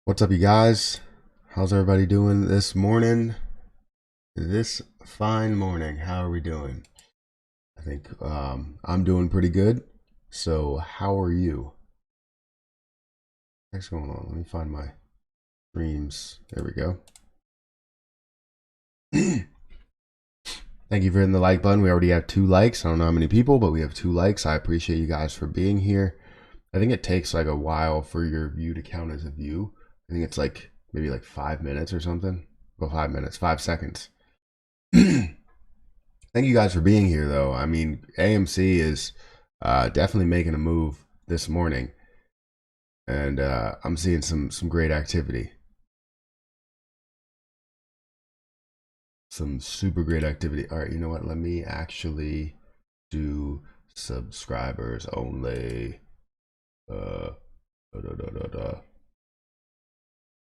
What's up, you guys? How's everybody doing this morning? This fine morning. How are we doing? I think I'm doing pretty good. So, how are you? What's going on? Let me find my streams. There we go. Thank you for hitting the like button. We already have 2 likes. I don't know how many people, but we have 2 likes. I appreciate you guys for being here. I think it takes like a while for your view to count as a view. I think it's like maybe like 5 minutes or something. Well, 5 minutes, 5 seconds. Thank you guys for being here, though. I mean, AMC is definitely making a move this morning, and I'm seeing some great activity, some super great activity. All right, you know what? Let me actually do subscribers only.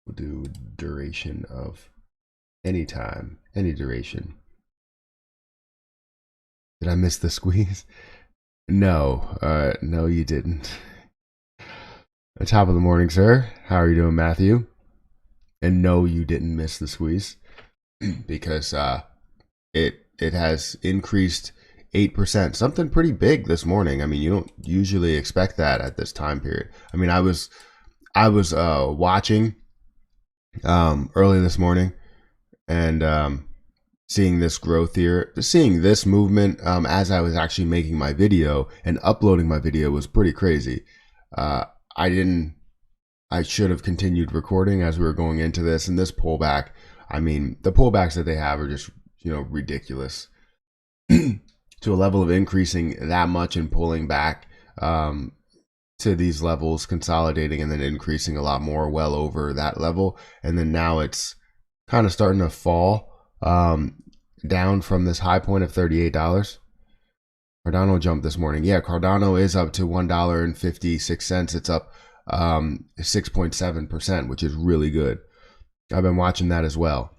We'll do duration of any time, any duration. Did I miss the squeeze? No, no, you didn't. Top of the morning, sir. How are you doing, Matthew? And no, you didn't miss the squeeze because it has increased 8%, something pretty big this morning. I mean, you don't usually expect that at this time period. I mean, I was watching early this morning and seeing this growth here, seeing this movement as I was actually making my video and uploading my video was pretty crazy. I should have continued recording as we were going into this, and this pullback, I mean, the pullbacks that they have are just, ridiculous. To a level of increasing that much and pulling back to these levels, consolidating and then increasing a lot more, well over that level. And then now it's kind of starting to fall down from this high point of $38. Cardano jumped this morning. Yeah, Cardano is up to $1.56. It's up 6.7%, which is really good. I've been watching that as well.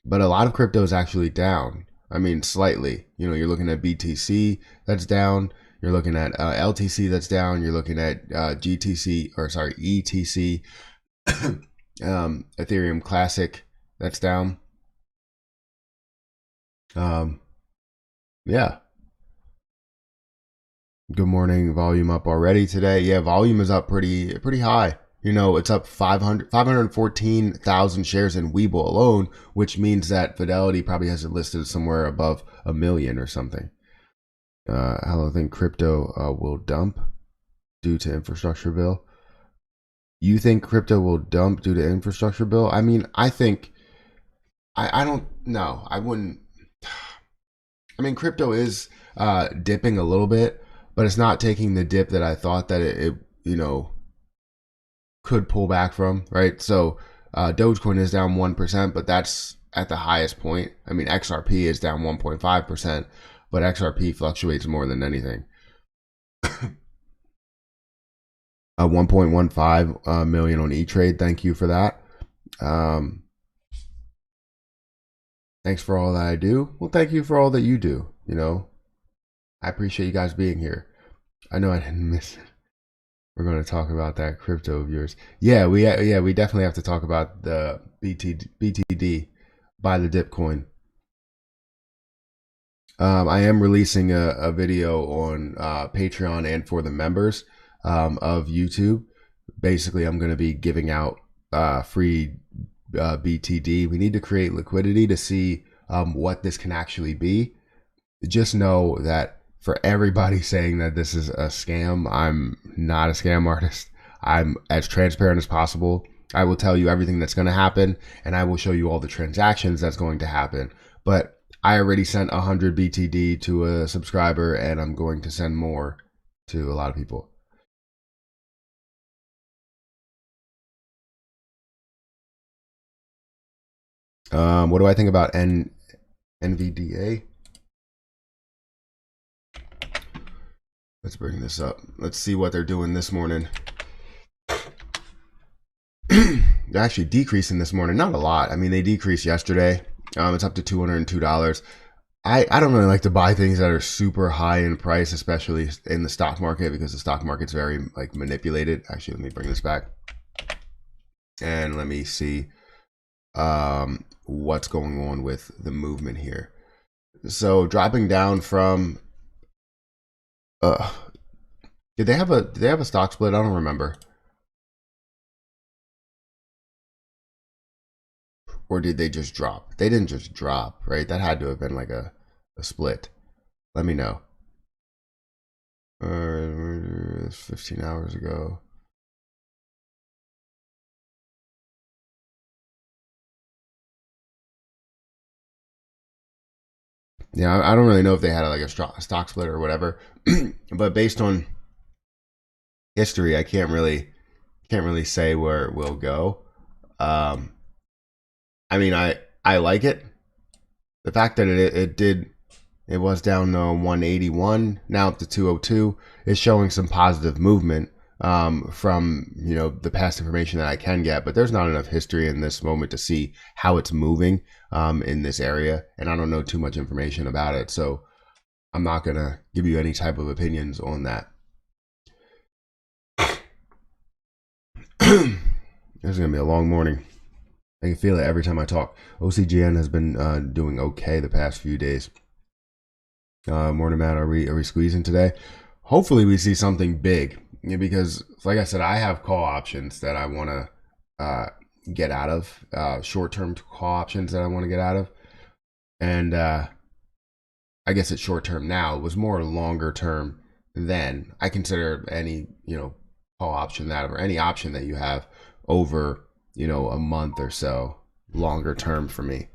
But a lot of crypto is actually down. I mean, slightly. You're looking at BTC that's down. You're looking at LTC that's down. You're looking at ETC. Ethereum Classic that's down. Yeah. Good morning. Volume up already today. Yeah, volume is up pretty high. It's up 514,000 shares in Webull alone, which means that Fidelity probably has it listed somewhere above 1 million or something. Hello, think crypto will dump due to infrastructure bill. You think crypto will dump due to infrastructure bill? I mean, I think I don't know. I wouldn't. I mean, crypto is dipping a little bit, but it's not taking the dip that I thought that it could pull back from, right? So Dogecoin is down 1%, but that's at the highest point. I mean, XRP is down 1.5%, but XRP fluctuates more than anything. 1.15 million on E-Trade. Thank you for that. Thanks for all that I do. Well, thank you for all that you do. I appreciate you guys being here. I know I didn't miss it. We're going to talk about that crypto of yours. Yeah, we definitely have to talk about the BTD, buy the dip coin. I am releasing a video on Patreon and for the members of YouTube. Basically, I'm going to be giving out free BTD. We need to create liquidity to see what this can actually be. Just know that for everybody saying that this is a scam, I'm not a scam artist. I'm as transparent as possible. I will tell you everything that's going to happen, and I will show you all the transactions that's going to happen. But I already sent 100 BTD to a subscriber, and I'm going to send more to a lot of people. What do I think about NVDA? Let's bring this up. Let's see what they're doing this morning. They're actually decreasing this morning. Not a lot. I mean, they decreased yesterday. It's up to $202. I don't really like to buy things that are super high in price, especially in the stock market, because the stock market's very manipulated. Actually, let me bring this back. And let me see what's going on with the movement here. So dropping down from did they have a stock split? I don't remember. Or did they just drop? They didn't just drop, right? That had to have been like a split. Let me know. 15 hours ago. Yeah, I don't really know if they had like a stock split or whatever, but based on history, I can't really say where it will go. Um, I mean, I like it. The fact that it was down to 181, now up to 202, is showing some positive movement from the past information that I can get. But there's not enough history in this moment to see how it's moving in this area, and I don't know too much information about it, so I'm not gonna give you any type of opinions on that. This is gonna be a long morning. I can feel it every time I talk. OCGN has been doing okay the past few days. Morning, Matt, are we squeezing today? Hopefully we see something big, because like I said, I have call options that I want to get out of, short-term call options that I want to get out of. And I guess it's short-term now. It was more longer-term then. I consider any, call option that, or any option that you have over, a month or so, longer term for me.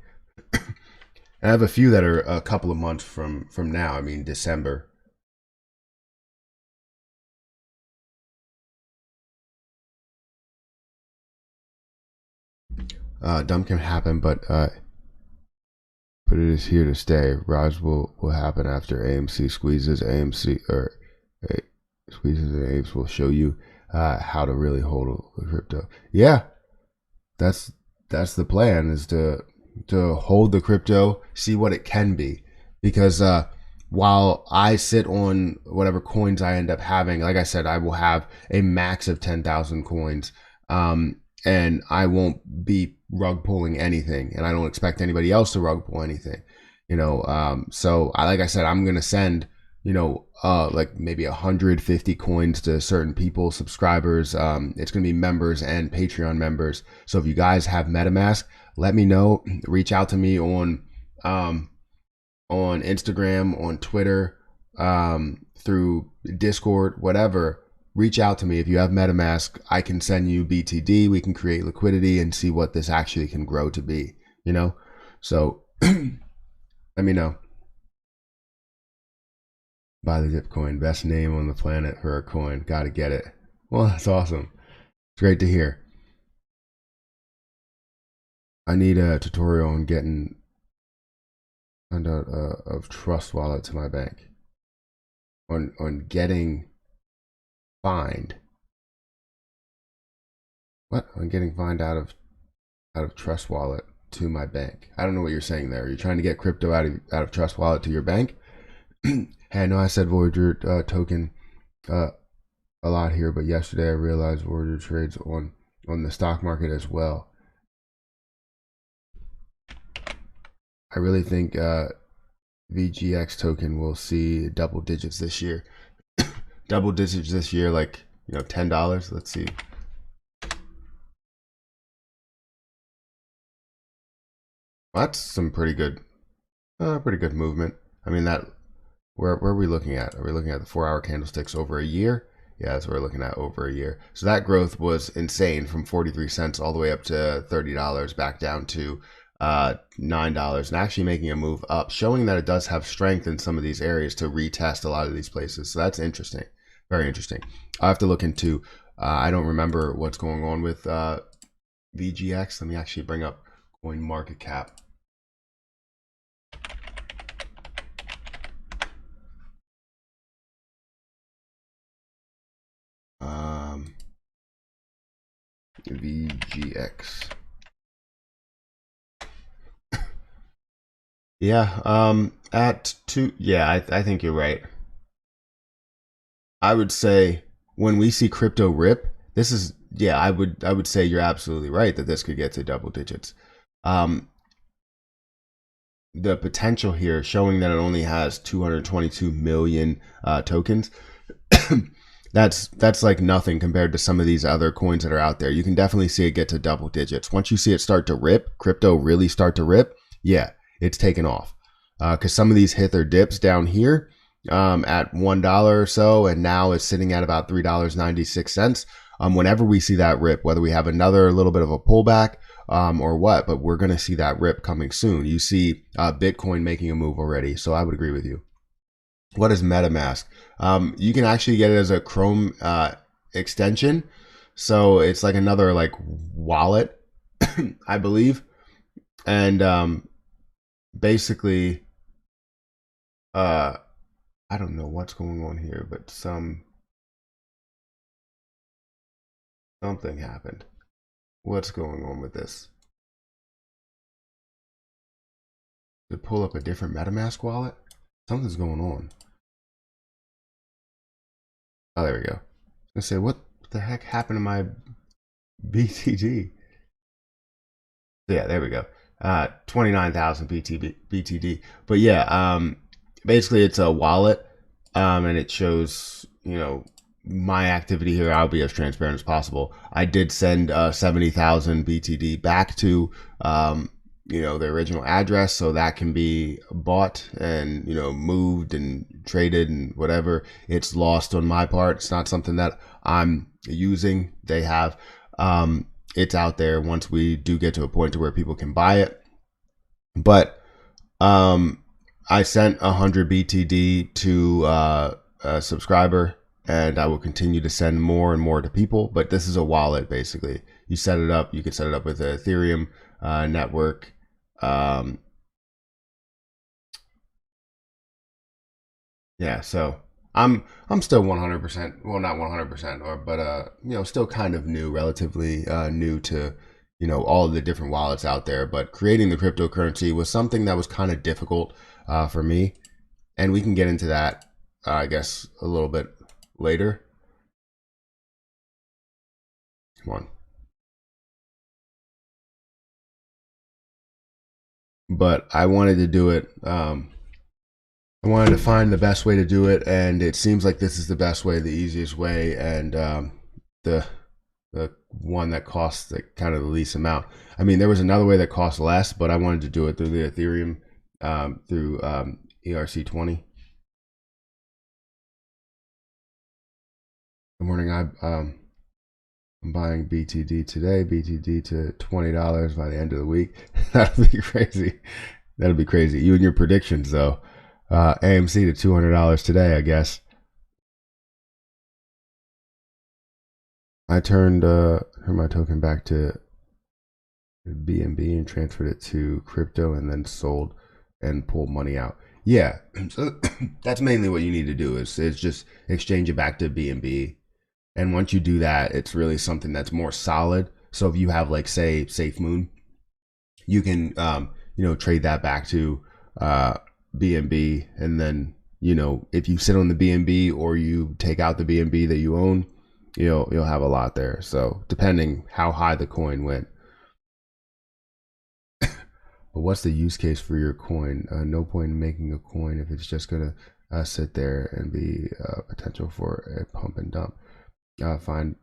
And I have a few that are a couple of months from now. I mean, December. Dump can happen, but it is here to stay. Rise will happen after AMC squeezes. Squeezes and apes will show you how to really hold a crypto. Yeah, that's the plan, is to hold the crypto, see what it can be, because while I sit on whatever coins I end up having, like I said, I will have a max of 10,000 coins, and I won't be rug pulling anything, and I don't expect anybody else to rug pull anything, so like I said, I'm gonna send like maybe 150 coins to certain people, subscribers. It's going to be members and Patreon members. So if you guys have MetaMask, let me know. Reach out to me on Instagram, on Twitter, through Discord, whatever. Reach out to me. If you have MetaMask, I can send you BTD. We can create liquidity and see what this actually can grow to be, So let me know. Buy the dip coin. Best name on the planet for a coin. Gotta get it. Well, that's awesome. It's great to hear. I need a tutorial on getting of Trust Wallet to my bank. On getting fined. What? On getting fined out of Trust Wallet to my bank. I don't know what you're saying there. Are you trying to get crypto out of Trust Wallet to your bank? Hey, I know I said Voyager token a lot here, but yesterday I realized Voyager trades on the stock market as well. I really think VGX token will see double digits this year. Double digits this year, like $10. Let's see. That's some pretty good movement. I mean, that where are we looking at? Are we looking at the 4-hour candlesticks over a year? Yeah, that's what we're looking at, over a year. So that growth was insane, from 43 cents all the way up to $30, back down to $9, and actually making a move up, showing that it does have strength in some of these areas to retest a lot of these places. So that's interesting, very interesting. I have to look into. I don't remember what's going on with VGX. Let me actually bring up Coin Market Cap. VGX. Yeah, at 2, yeah, I think you're right. I would say when we see crypto rip, this is yeah, I would say you're absolutely right that this could get to double digits. Um, the potential here showing that it only has 222 million tokens. That's like nothing compared to some of these other coins that are out there. You can definitely see it get to double digits. Once you see it start to rip, crypto really start to rip, yeah, it's taken off. Because some of these hit their dips down here at $1 or so, and now it's sitting at about $3.96. Whenever we see that rip, whether we have another little bit of a pullback or what, but we're going to see that rip coming soon. You see Bitcoin making a move already, so I would agree with you. What is MetaMask? You can actually get it as a Chrome extension, so it's like another like wallet, I believe, and basically, I don't know what's going on here, but something happened. What's going on with this? To pull up a different MetaMask wallet? Something's going on. Oh, there we go. I was gonna say, what the heck happened to my BTD? Yeah, there we go. 29,000 BTD. But yeah, basically it's a wallet, and it shows, my activity here. I'll be as transparent as possible. I did send 70,000 BTD back to, the original address, so that can be bought and, moved and traded and whatever. It's lost on my part. It's not something that I'm using. They have, it's out there once we do get to a point to where people can buy it. But I sent 100 BTD to a subscriber, and I will continue to send more and more to people. But this is a wallet, basically. You set it up. You can set it up with an Ethereum network. Yeah, so I'm still 100%, well, not 100%, but still kind of new, relatively new to all of the different wallets out there. But creating the cryptocurrency was something that was kind of difficult for me, and we can get into that, I guess, a little bit later. Come on. But I wanted to do it. I wanted to find the best way to do it, and it seems like this is the best way, the easiest way, and the one that costs the kind of the least amount. I mean, there was another way that cost less, but I wanted to do it through the Ethereum, through ERC20. Good morning. I'm buying BTD today. BTD to $20 by the end of the week. That'll be crazy. That'll be crazy. You and your predictions, though. AMC to $200 today, I guess. I turned my token back to BNB and transferred it to crypto, and then sold and pulled money out. Yeah, so that's mainly what you need to do is just exchange it back to BNB. And once you do that, it's really something that's more solid. So if you have, like, say, SafeMoon, you can trade that back to BNB, and then if you sit on the BNB or you take out the BNB that you own, you'll have a lot there. So depending how high the coin went. But what's the use case for your coin? No point in making a coin if it's just gonna sit there and be potential for a pump and dump. Fine.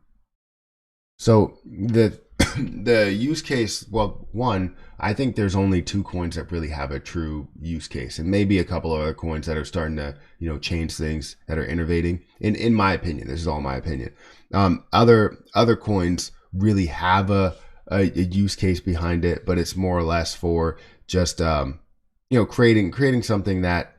So the use case, well, one, I think there's only two coins that really have a true use case, and maybe a couple of other coins that are starting to change things, that are innovating. In my opinion, this is all my opinion. Other coins really have a use case behind it, but it's more or less for just creating something that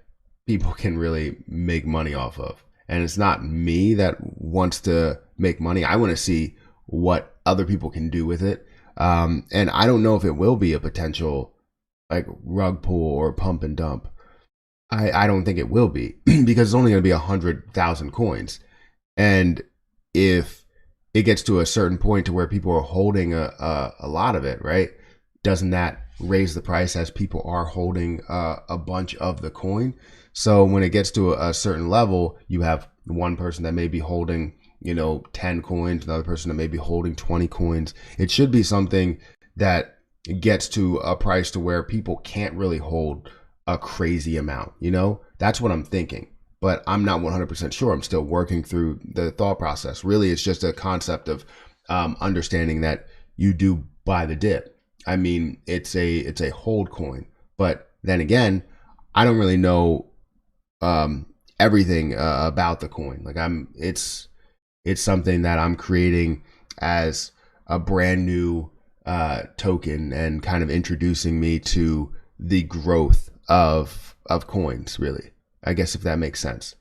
people can really make money off of. And it's not me that wants to make money. I want to see what other people can do with it. And I don't know if it will be a potential like rug pull or pump and dump. I don't think it will be because it's only going to be 100,000 coins. And if it gets to a certain point to where people are holding a lot of it, right? Doesn't that raise the price as people are holding a bunch of the coin? So when it gets to a certain level, you have one person that may be holding 10 coins, another person that may be holding 20 coins. It should be something that gets to a price to where people can't really hold a crazy amount. That's what I'm thinking, but I'm not 100% sure. I'm still working through the thought process. Really, it's just a concept of understanding that you do buy the dip. I mean, it's a hold coin, but then again, I don't really know everything about the coin. Like it's something that I'm creating as a brand new token and kind of introducing me to the growth of coins, really. I guess if that makes sense.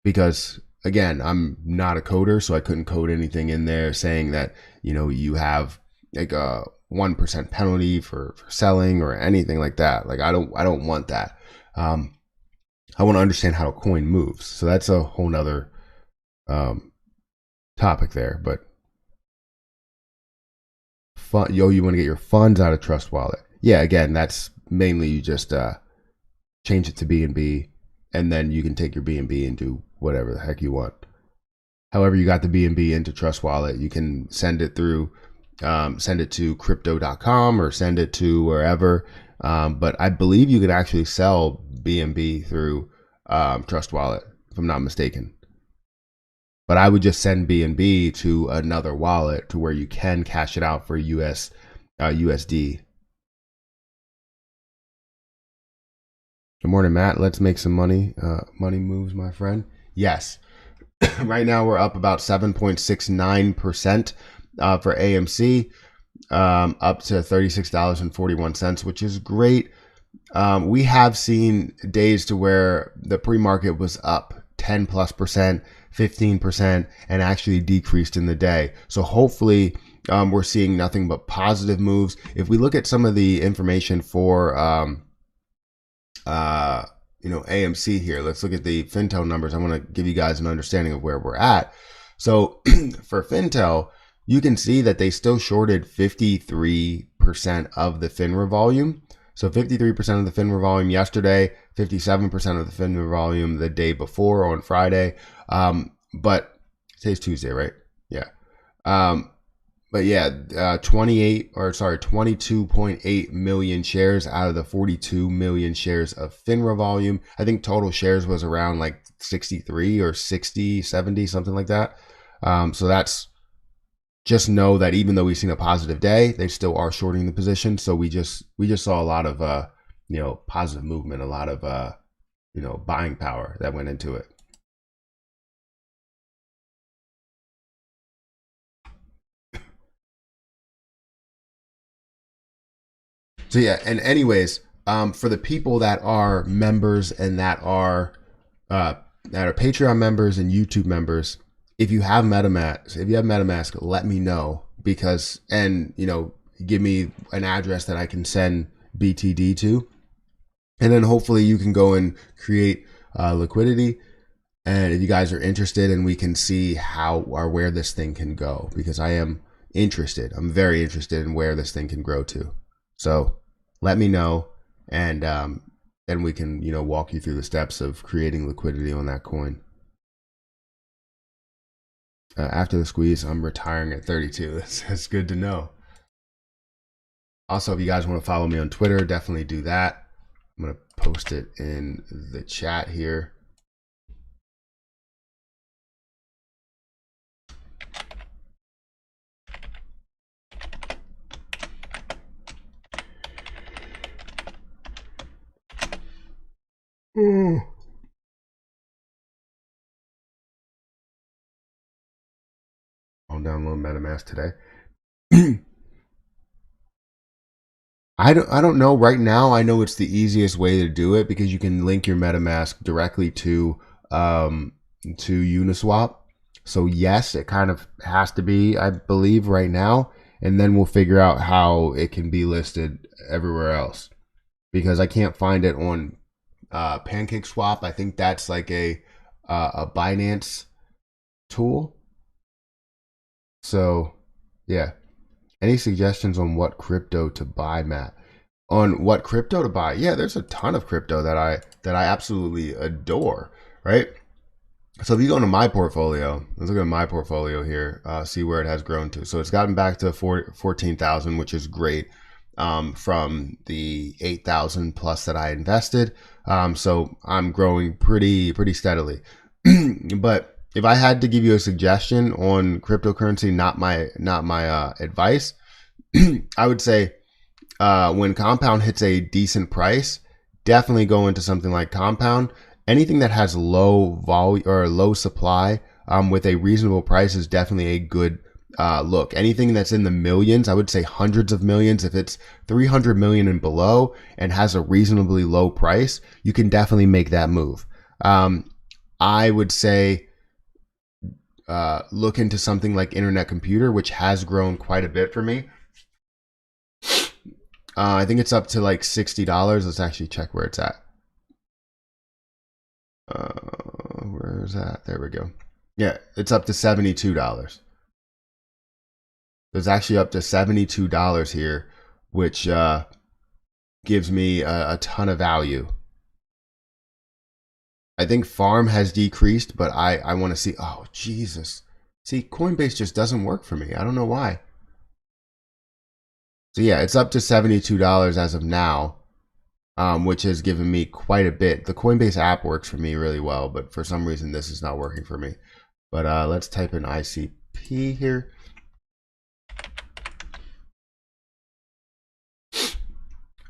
Because again, I'm not a coder, so I couldn't code anything in there saying that, you have like a 1% penalty for selling or anything like that. Like I don't want that. I want to understand how a coin moves. So that's a whole nother topic there. But you want to get your funds out of Trust Wallet. Yeah, again, that's mainly you just change it to BNB, and then you can take your BNB and do whatever the heck you want. However you got the BNB into Trust Wallet, you can send it through, send it to crypto.com or send it to wherever. But I believe you can actually sell BNB through Trust Wallet, if I'm not mistaken. But I would just send BNB to another wallet to where you can cash it out for USD. Good morning, Matt. Let's make some money. Money moves, my friend. Yes. Right now we're up about 7.69% for AMC, up to $36.41, which is great. We have seen days to where the pre-market was up 10+%, 15%, and actually decreased in the day. So hopefully we're seeing nothing but positive moves. If we look at some of the information for AMC here, let's look at the Fintel numbers. I want to give you guys an understanding of where we're at. So for Fintel, you can see that they still shorted 53% of the FINRA volume. So 53% of the FINRA volume yesterday, 57% of the FINRA volume the day before on Friday. But today's Tuesday, right? Yeah. But yeah, 22.8 million shares out of the 42 million shares of FINRA volume. I think total shares was around like 63 or 60, 70, something like that. So that's, just know that even though we've seen a positive day, they still are shorting the position. So we just saw a lot of positive movement, a lot of buying power that went into it. So yeah, and anyways, for the people that are members and that are Patreon members and YouTube members, if you have MetaMask, let me know, because give me an address that I can send BTD to, and then hopefully you can go and create Liquidity. And if you guys are interested, and we can see how or where this thing can go, because I am interested. I'm very interested in where this thing can grow to. So let me know, and then we can walk you through the steps of creating liquidity on that coin. After the squeeze, I'm retiring at 32. That's good to know. Also, if you guys want to follow me on Twitter, definitely do that. I'm going to post it in the chat here. I'll download MetaMask today. I don't know right now. I know it's the easiest way to do it, because you can link your MetaMask directly to Uniswap. So yes, it kind of has to be, I believe, right now, and then we'll figure out how it can be listed everywhere else, because I can't find it on PancakeSwap. I think that's like a Binance tool. So yeah. Any suggestions on what crypto to buy, Matt? On what crypto to buy? Yeah, there's a ton of crypto that I absolutely adore, right? So if you go into my portfolio, let's look at my portfolio here, see where it has grown to. So it's gotten back to 14,000, which is great, from the 8,000 plus that I invested. So I'm growing pretty steadily. But if I had to give you a suggestion on cryptocurrency, not my advice, I would say when Compound hits a decent price, definitely go into something like Compound. Anything that has low volume or low supply with a reasonable price is definitely a good look. Anything that's in the millions, I would say hundreds of millions. If it's 300 million and below and has a reasonably low price, you can definitely make that move. I would say look into something like Internet Computer, which has grown quite a bit for me. I think it's up to like $60. Let's actually check where it's at. Where is that? There we go. Yeah, it's up to $72. It's actually up to $72 here, which gives me a ton of value. I think farm has decreased, but I want to see. Oh, Jesus. See, Coinbase just doesn't work for me. I don't know why. So yeah, it's up to $72 as of now, which has given me quite a bit. The Coinbase app works for me really well, but for some reason this is not working for me. But let's type in ICP here.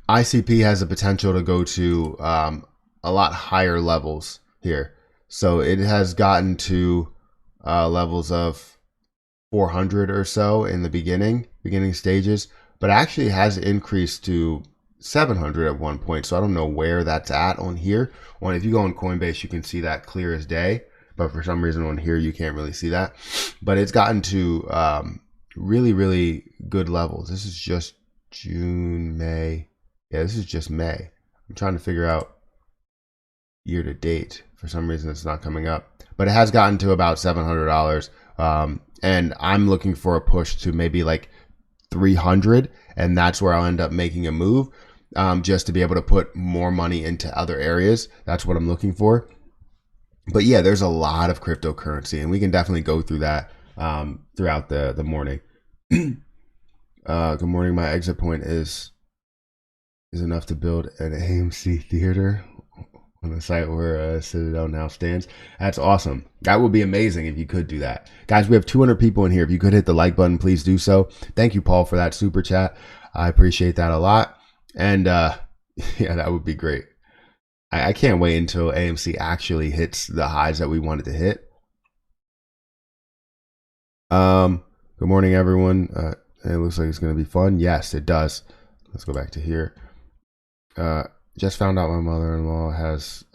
ICP has the potential to go to a lot higher levels here. So it has gotten to levels of 400 or so in the beginning stages, but actually has increased to 700 at one point. So I don't know where that's at on here. If you go on Coinbase, you can see that clear as day, but for some reason on here, you can't really see that. But it's gotten to really good levels. This is just June, May. Yeah, this is just May. I'm trying to figure out year to date. For some reason, it's not coming up, but it has gotten to about $700. And I'm looking for a push to maybe like 300, and that's where I'll end up making a move, just to be able to put more money into other areas. That's what I'm looking for. But yeah, there's a lot of cryptocurrency, and we can definitely go through that throughout the morning. Good morning. My exit point is enough to build an AMC theater on the site where Citadel now stands. That's awesome. That would be amazing if you could do that. Guys, we have 200 people in here. If you could hit the like button, please do so. Thank you, Paul, for that super chat. I appreciate that a lot. And yeah, that would be great. I can't wait until AMC actually hits the highs that we wanted to hit. Good morning, everyone. It looks like it's going to be fun. Yes, it does. Let's go back to here. Just found out my mother-in-law has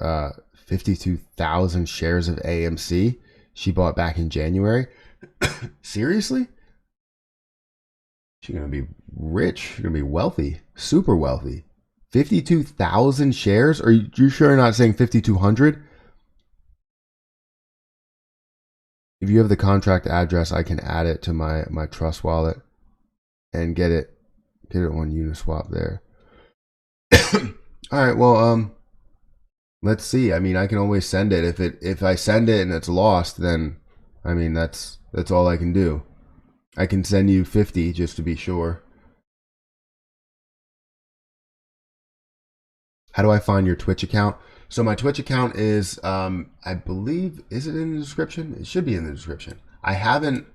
52,000 shares of AMC. She bought back in January. Seriously? She's going to be rich. She's going to be wealthy. Super wealthy. 52,000 shares? Are you sure you're not saying 5,200? If you have the contract address, I can add it to my Trust wallet and get it on Uniswap there. All right, well, let's see. I mean, I can always send it. If I send it and it's lost, then I mean that's all I can do. I can send you 50 just to be sure. How do I find your Twitch account? So my Twitch account is, I believe, is it in the description? It should be in the description. I'm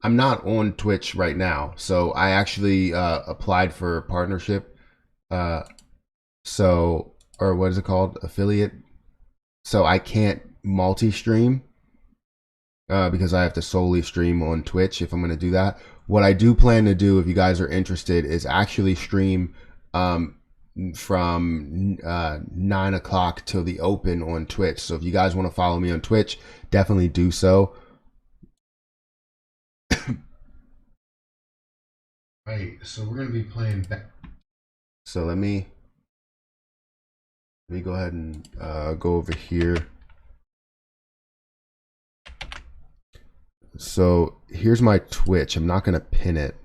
not on Twitch right now, so I actually applied for a partnership. Or what is it called? Affiliate. So I can't multi-stream because I have to solely stream on Twitch if I'm going to do that. What I do plan to do, if you guys are interested, is actually stream from 9 o'clock till the open on Twitch. So if you guys want to follow me on Twitch, definitely do so. Right, so we're going to be playing back. So let me go ahead and go over here. So here's my Twitch. I'm not going to pin it.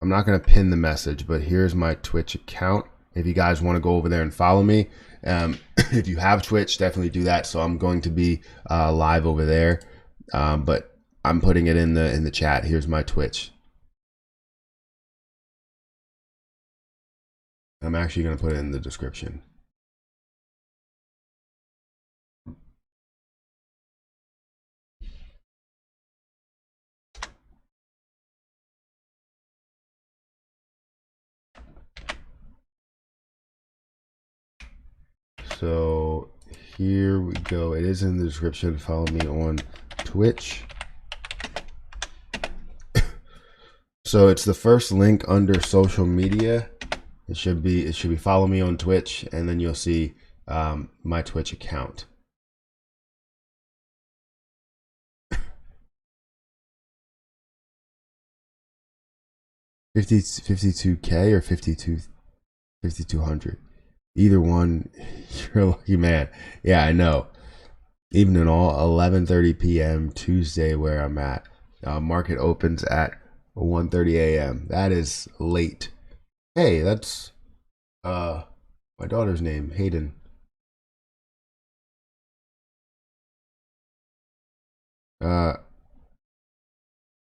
I'm not going to pin the message, but here's my Twitch account. if you guys want to go over there and follow me. If you have Twitch, definitely do that. So I'm going to be live over there, but I'm putting it in the chat. Here's my Twitch. I'm actually going to put it in the description. So here we go. It is in the description. Follow me on Twitch. So it's the first link under social media. It should be follow me on Twitch, and then you'll see my Twitch account. $52K or 5,200. Either one, you're a lucky man. Yeah, I know. Even in all, 11:30 p.m. Tuesday, where I'm at. Market opens at 1:30 a.m. That is late. Hey, that's my daughter's name, Hayden. I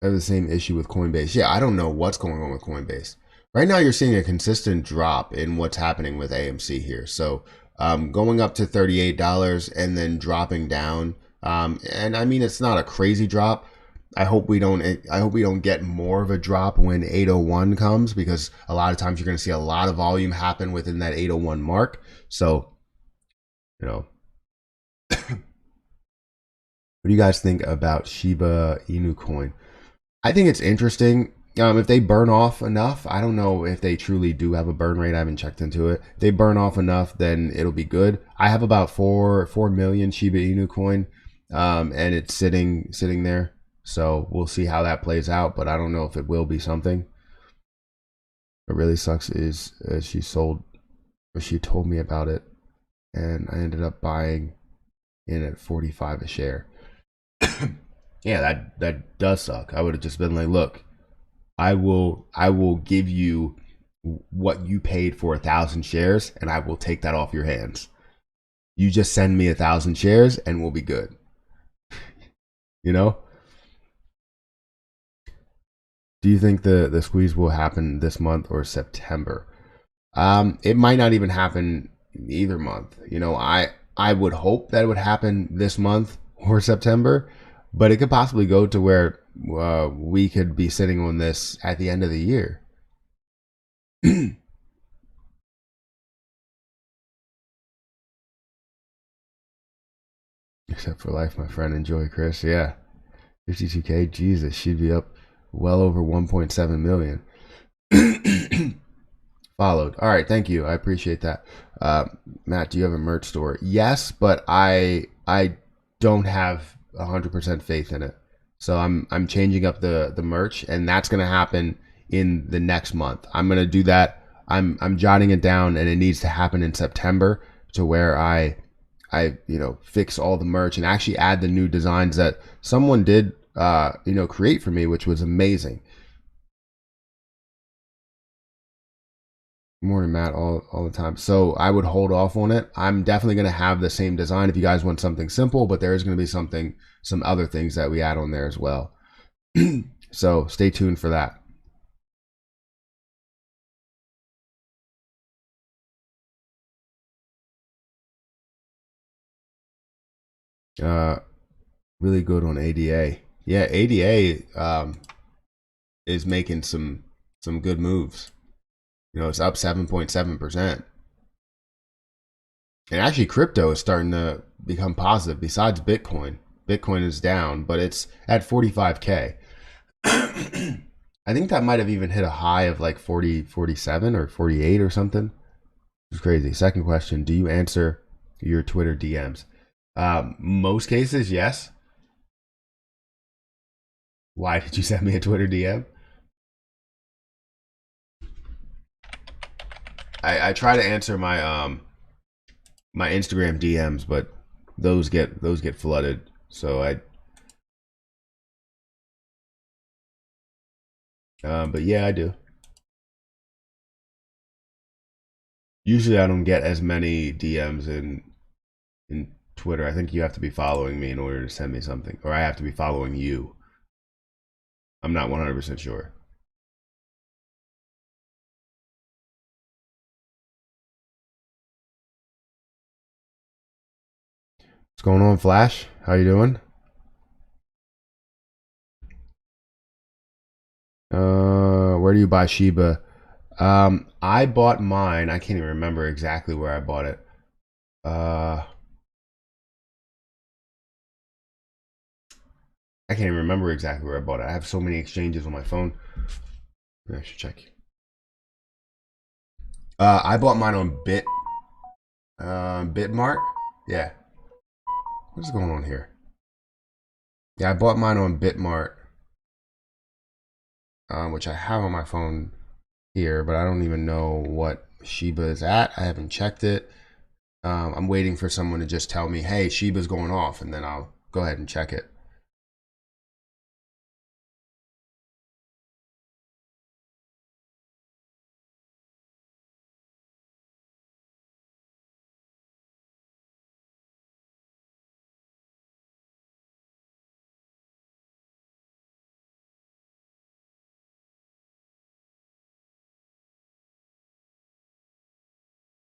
have the same issue with Coinbase. Yeah, I don't know what's going on with Coinbase. Right now, you're seeing a consistent drop in what's happening with AMC here. So going up to $38 and then dropping down. And I mean, it's not a crazy drop. I hope we don't get more of a drop when 801 comes, because a lot of times you're going to see a lot of volume happen within that 801 mark. So, what do you guys think about Shiba Inu coin? I think it's interesting. If they burn off enough, I don't know if they truly do have a burn rate. I haven't checked into it. If they burn off enough, then it'll be good. I have about 4 million Shiba Inu coin, and it's sitting there. So we'll see how that plays out, but I don't know if it will be something. What really sucks is she told me about it, and I ended up buying in at 45 a share. Yeah, that does suck. I would have just been like, look, I will give you what you paid for 1,000 shares, and I will take that off your hands. You just send me 1,000 shares, and we'll be good. You know? Do you think the squeeze will happen this month or September? It might not even happen either month. I would hope that it would happen this month or September, but it could possibly go to where we could be sitting on this at the end of the year. Except for life, my friend. Enjoy, Chris. Yeah. 52K. Jesus, she'd be up well over 1.7 million. Followed. All right, thank you. I appreciate that. Matt, do you have a merch store? Yes, but I don't have 100% faith in it. So I'm changing up the merch, and that's gonna happen in the next month. I'm gonna do that. I'm jotting it down, and it needs to happen in September, to where I fix all the merch and actually add the new designs that someone did create for me, which was amazing. Morning, Matt, all the time. So I would hold off on it. I'm definitely going to have the same design if you guys want something simple, but there is going to be some other things that we add on there as well. So stay tuned for that. Really good on ADA. Yeah, ADA is making some good moves. It's up 7.7%. And actually, crypto is starting to become positive. Besides Bitcoin, Bitcoin is down, but it's at 45K. I think that might have even hit a high of like 47 or 48 or something. It's crazy. Second question: do you answer your Twitter DMs? Most cases, yes. Why did you send me a Twitter DM? I try to answer my Instagram DMs, but those get flooded. So but yeah, I do. Usually I don't get as many DMs in Twitter. I think you have to be following me in order to send me something, or I have to be following you. I'm not 100% sure. What's going on, Flash? How you doing? Where do you buy Shiba? I bought mine. I can't even remember exactly where I bought it. I can't even remember exactly where I bought it. I have so many exchanges on my phone. I should check. I bought mine on Bitmart. Yeah. What's going on here? Yeah, I bought mine on Bitmart, which I have on my phone here, but I don't even know what Shiba is at. I haven't checked it. I'm waiting for someone to just tell me, hey, Shiba's going off, and then I'll go ahead and check it.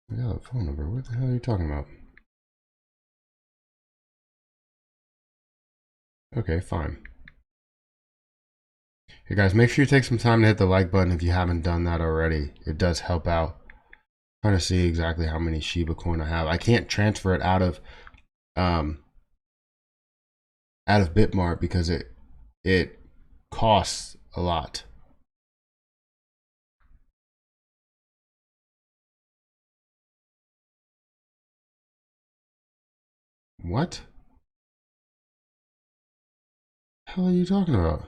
Yeah, phone number. What the hell are you talking about? Okay, fine. Hey guys, make sure you take some time to hit the like button if you haven't done that already. It does help out. I'm trying to see exactly how many Shiba coin I have. I can't transfer it um out of Bitmart because it costs a lot. What the hell are you talking about?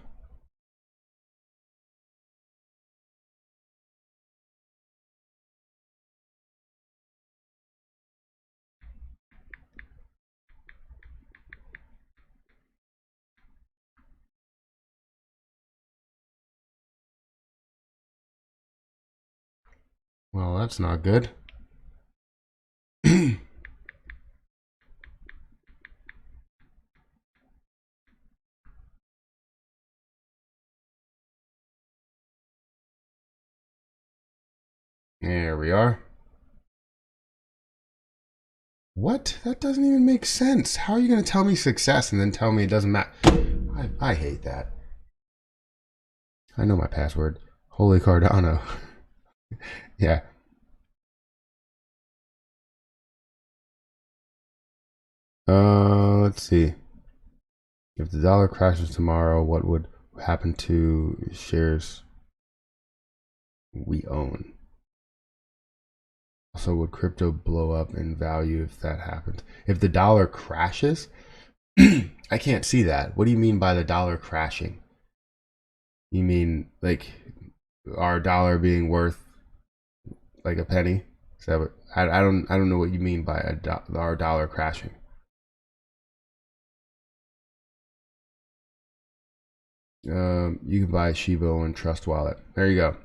Well, that's not good. There we are. What? That doesn't even make sense. How are you going to tell me success and then tell me it doesn't matter? I hate that. I know my password. Holy Cardano. Yeah. Let's see. If the dollar crashes tomorrow, what would happen to shares we own? Also, would crypto blow up in value if that happens? If the dollar crashes? I can't see that. What do you mean by the dollar crashing? You mean like our dollar being worth like a penny? Is that what, I don't know what you mean by our dollar crashing. You can buy Shiba on Trust Wallet. There you go.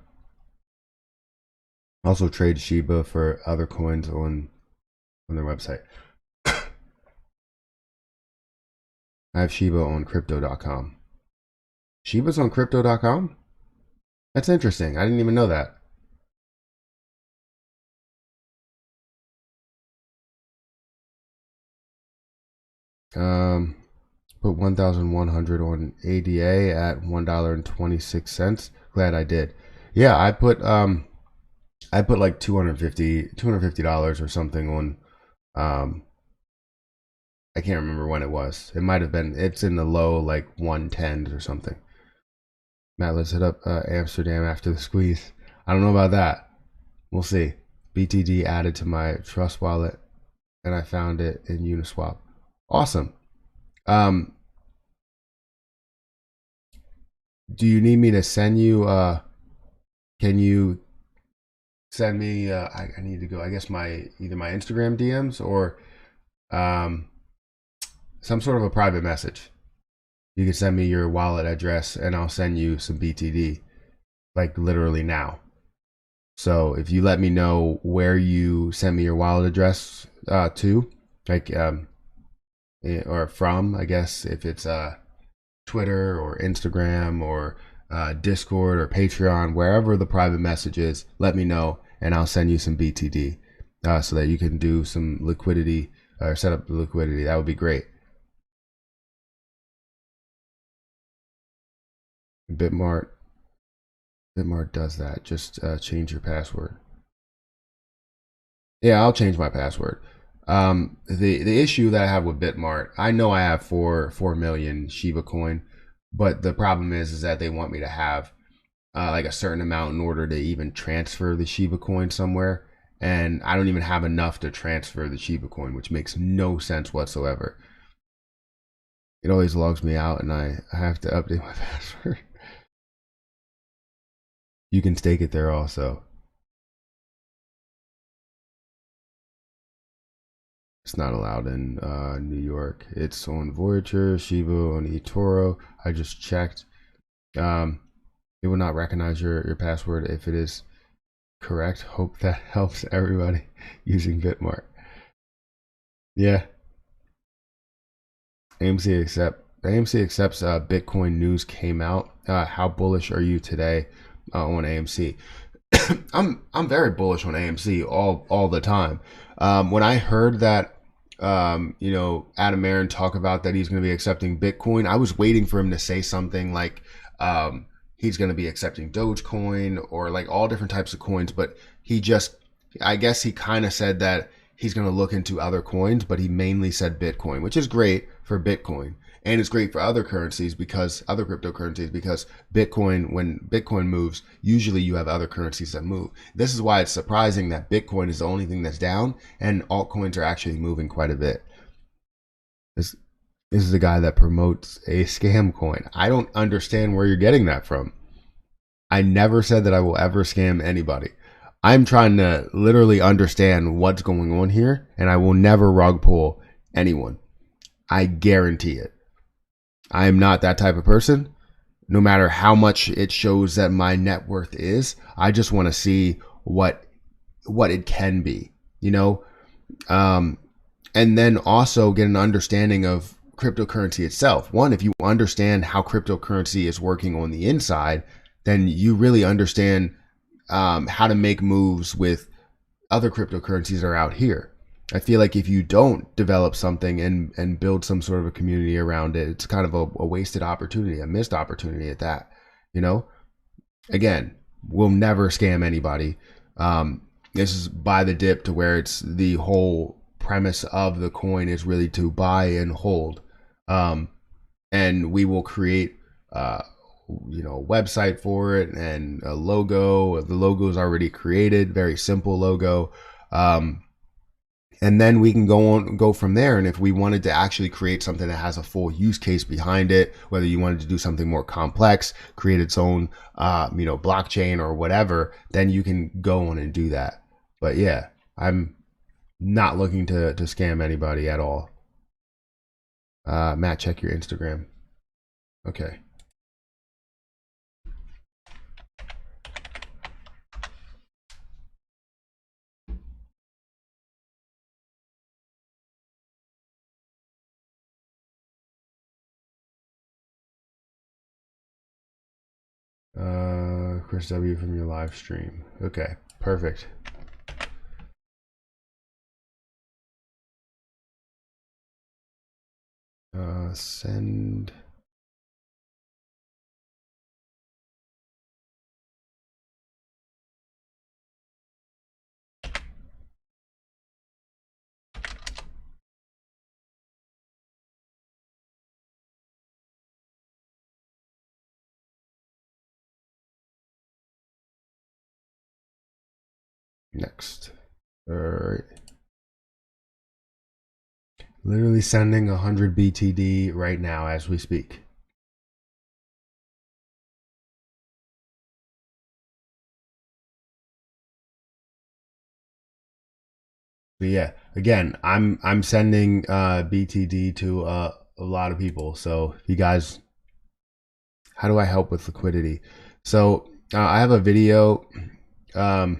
Also trade Shiba for other coins on their website. I have Shiba on crypto.com. Shiba's on crypto.com? That's interesting. I didn't even know that. Um, put 1,100 on ADA at $1.26. Glad I did. Yeah, I put like $250 or something on I can't remember when it was. It might have been it's in the low like 110s or something. Matt, let's hit up Amsterdam after the squeeze. I don't know about that. We'll see. BTD added to my Trust wallet and I found it in Uniswap. Awesome. Um, do you need me to send you? Can you send me? I need to go. I guess my either my Instagram DMs or um, some sort of a private message. You can send me your wallet address and I'll send you some BTD, like literally now. So if you let me know where you sent me your wallet address to, like or from, I guess if it's Twitter or Instagram or Discord or Patreon, wherever the private message is, let me know and I'll send you some BTD so that you can do some liquidity or set up the liquidity. That would be great. Bitmart does that. Just change your password. Yeah, I'll change my password. The issue that I have with Bitmart, I know I have 4 million Shiba coin, but the problem is that they want me to have like a certain amount in order to even transfer the Shiba coin somewhere, and I don't even have enough to transfer the Shiba coin, which makes no sense whatsoever. It always logs me out, and I have to update my password. You can stake it there also. It's not allowed in New York. It's on Voyager, Shiba, on eToro. I just checked. Um, it will not recognize your password if it is correct. Hope that helps everybody using Bitmart. Yeah, AMC accepts Bitcoin news came out. How bullish are you today on AMC? I'm very bullish on AMC all the time. When I heard that Adam Aaron talk about that he's going to be accepting Bitcoin, I was waiting for him to say something like he's going to be accepting Dogecoin or like all different types of coins, but I guess he kind of said that he's going to look into other coins, but he mainly said Bitcoin, which is great for Bitcoin. And it's great for other currencies because other cryptocurrencies, because when Bitcoin moves, usually you have other currencies that move. This is why it's surprising that Bitcoin is the only thing that's down and altcoins are actually moving quite a bit. This is the guy that promotes a scam coin. I don't understand where you're getting that from. I never said that I will ever scam anybody. I'm trying to literally understand what's going on here, and I will never rug pull anyone. I guarantee it. I am not that type of person. No matter how much it shows that my net worth is, I just want to see what it can be, and then also get an understanding of cryptocurrency itself. One, if you understand how cryptocurrency is working on the inside, then you really understand how to make moves with other cryptocurrencies that are out here. I feel like if you don't develop something and build some sort of a community around it, it's kind of a wasted opportunity, a missed opportunity at that. Again, we'll never scam anybody. This is buy the dip to where it's the whole premise of the coin is really to buy and hold. And we will create, a website for it and a logo. The logo is already created, very simple logo. And then we can go from there. And if we wanted to actually create something that has a full use case behind it, whether you wanted to do something more complex, create its own, blockchain or whatever, then you can go on and do that. But yeah, I'm not looking to scam anybody at all. Matt, check your Instagram. Okay. Chris W from your live stream. Okay, perfect. Send. Next. All right. Literally sending 100 BTD right now as we speak. But yeah, again, I'm sending BTD to a lot of people. So if you guys, how do I help with liquidity? So I have a video I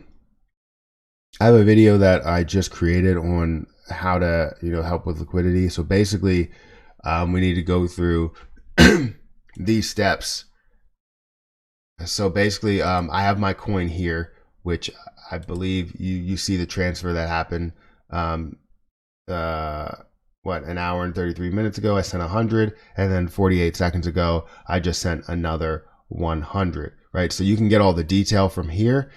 have a video that I just created on how to, help with liquidity. So basically, we need to go through these steps. So basically, I have my coin here, which I believe you see the transfer that happened. An hour and 33 minutes ago, I sent 100, and then 48 seconds ago, I just sent another 100, right? So you can get all the detail from here,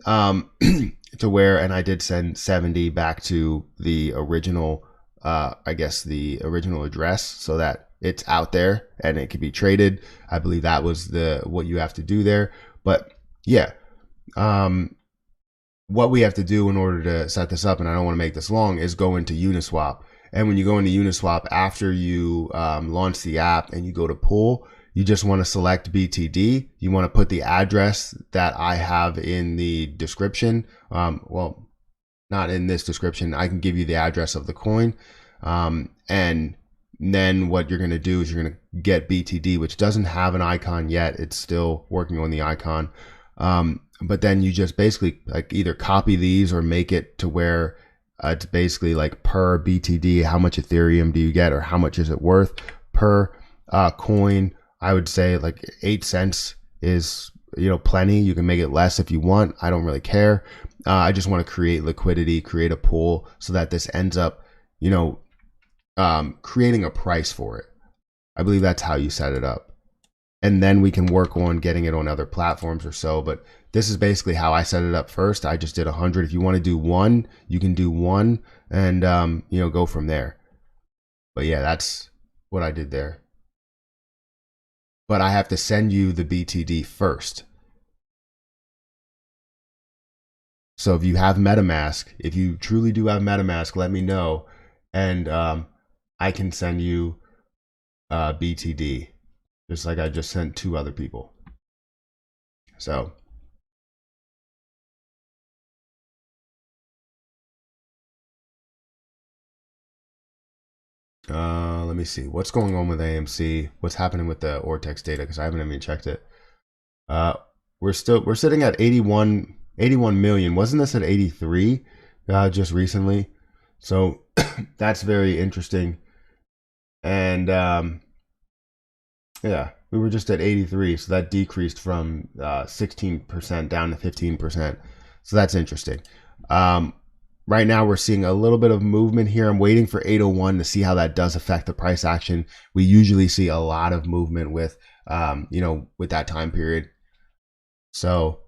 to where, and I did send 70 back to the original, I guess the original address, so that it's out there and it can be traded. I believe that was what you have to do there. But yeah, what we have to do in order to set this up, and I don't want to make this long, is go into Uniswap. And when you go into Uniswap, after you launch the app and you go to pool, you just want to select BTD. You want to put the address that I have in the description. Well, not in this description. I can give you the address of the coin. And then what you're going to do is you're going to get BTD, which doesn't have an icon yet. It's still working on the icon. But then you just basically like either copy these or make it to where it's basically like per BTD, how much Ethereum do you get, or how much is it worth per coin. I would say like 8 cents is, plenty. You can make it less if you want. I don't really care. I just want to create liquidity, create a pool so that this ends up, creating a price for it. I believe that's how you set it up. And then we can work on getting it on other platforms or so. But this is basically how I set it up first. I just did 100. If you want to do one, you can do one and, go from there. But yeah, that's what I did there. But I have to send you the BTD first. So if you have Metamask, if you truly do have Metamask, let me know. And I can send you BTD. Just like I just sent 2 other people. So let me see what's going on with AMC. What's happening with the Ortex data? Because I haven't even checked it. We're sitting at 81 million. Wasn't this at 83 just recently? So that's very interesting. And yeah, we were just at 83, so that decreased from 16% down to 15%. So that's interesting. Right now, we're seeing a little bit of movement here. I'm waiting for 801 to see how that does affect the price action. We usually see a lot of movement with, with that time period. So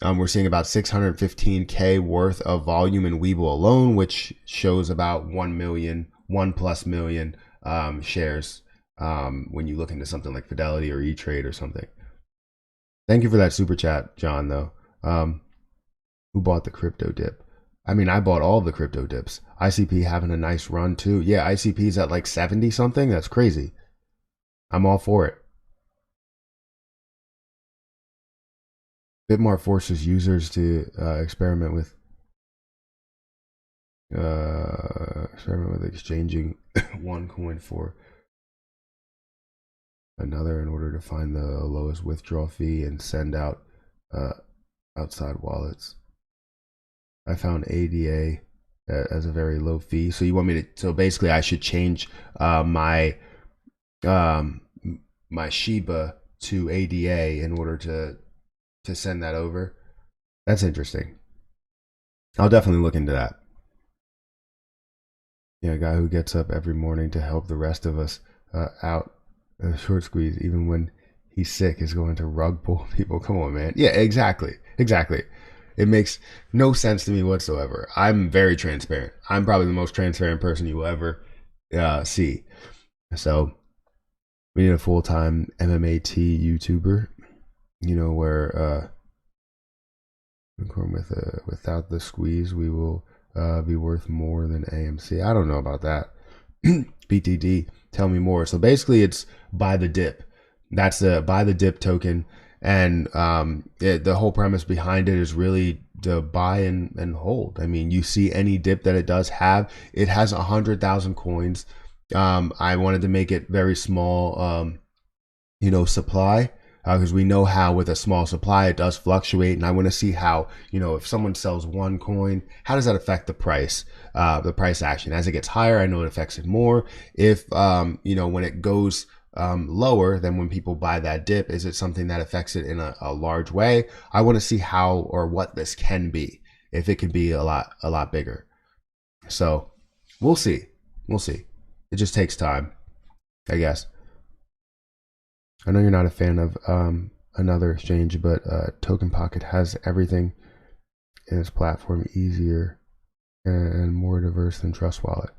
we're seeing about 615K worth of volume in Webull alone, which shows about 1 plus million shares. When you look into something like Fidelity or E-Trade or something. Thank you for that super chat, John, though. Who bought the crypto dip? I mean, I bought all of the crypto dips. ICP having a nice run too. Yeah, ICP's at like 70 something. That's crazy. I'm all for it. Bitmart forces users to experiment with exchanging one coin for another in order to find the lowest withdrawal fee and send out outside wallets. I found ADA as a very low fee. So you want me to? So basically, I should change my Shiba to ADA in order to send that over. That's interesting. I'll definitely look into that. Yeah, a guy who gets up every morning to help the rest of us out. Short squeeze, even when he's sick, is going to rug pull people. Come on, man. Yeah, exactly. It makes no sense to me whatsoever. I'm very transparent. I'm probably the most transparent person you will ever see. So we need a full-time MMAT YouTuber, where without the squeeze, we will be worth more than AMC. I don't know about that. BTD, tell me more. So basically, it's buy the dip. That's the buy the dip token, and the whole premise behind it is really to buy and hold. I mean, you see any dip that it does have, it has 100,000 coins. I wanted to make it very small, supply. because we know how with a small supply it does fluctuate, and I want to see how, if someone sells one coin, how does that affect the price action? As it gets higher, I know it affects it more. If when it goes lower than when people buy that dip, is it something that affects it in a large way? I want to see how or what this can be, if it can be a lot bigger. So we'll see. It just takes time, I guess. I know you're not a fan of another exchange, but Token Pocket has everything in its platform easier and more diverse than Trust Wallet.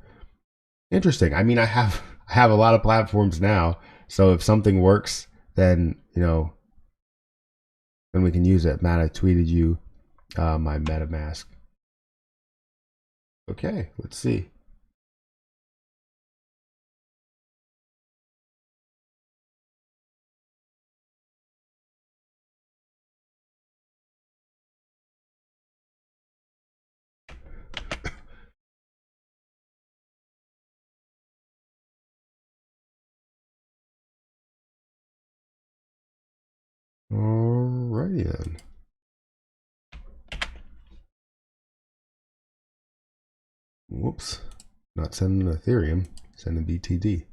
Interesting. I mean, I have a lot of platforms now, so if something works, then then we can use it. Matt, I tweeted you my Metamask. Okay, let's see. Alrighty then. Whoops. Not sending Ethereum, sending BTD.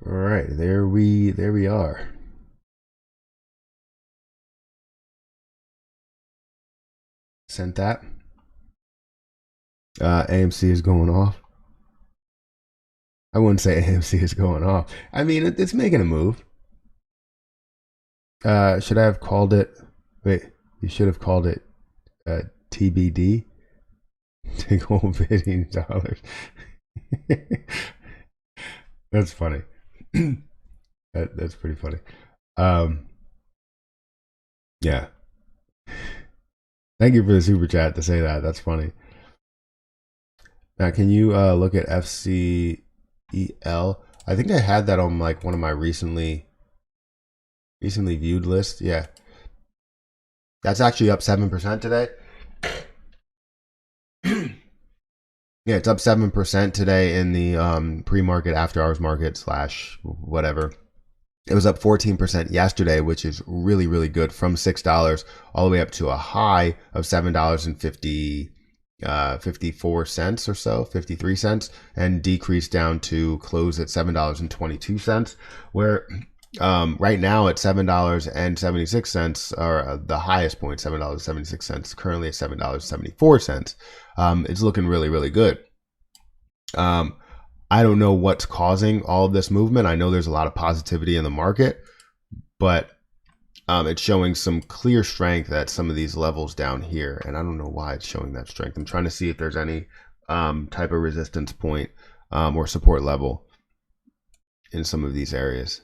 All right, there we are. Sent that. AMC is going off. I wouldn't say AMC is going off. I mean, it's making a move. Should I have called it? Wait, you should have called it TBD. Take home $15. That's funny. That's pretty funny. Yeah. Thank you for the super chat to say that. That's funny. Now, can you look at FCEL? I think I had that on like one of my recently viewed lists. Yeah. That's actually up 7% today. Yeah, it's up 7% today in the pre-market, after-hours market / whatever. It was up 14% yesterday, which is really, really good, from $6 all the way up to a high of $7.54 or so, 53 cents, and decreased down to close at $7.22, where right now at $7.76, or the highest point, $7.76, currently at $7.74. It's looking really, really good. I don't know what's causing all of this movement. I know there's a lot of positivity in the market, but it's showing some clear strength at some of these levels down here, and I don't know why it's showing that strength. I'm trying to see if there's any type of resistance point or support level in some of these areas.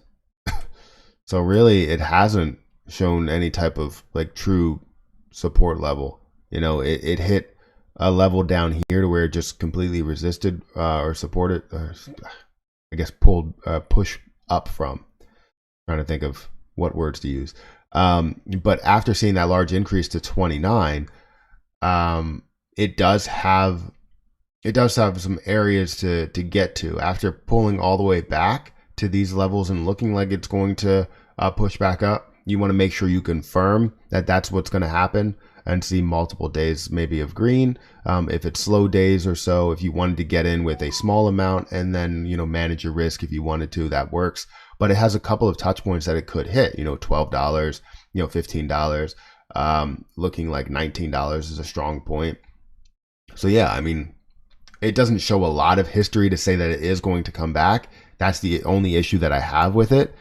So really, it hasn't shown any type of like true support level. It hit a level down here to where it just completely resisted or supported, I guess push up from. Trying to think of what words to use. But after seeing that large increase to 29, it does have some areas to get to. After pulling all the way back to these levels and looking like it's going to push back up, you want to make sure you confirm that that's what's going to happen, and see multiple days maybe of green. If it's slow days or so, if you wanted to get in with a small amount and then manage your risk if you wanted to, that works. But it has a couple of touch points that it could hit, $12, $15, looking like $19 is a strong point. So yeah, I mean, it doesn't show a lot of history to say that it is going to come back. That's the only issue that I have with it.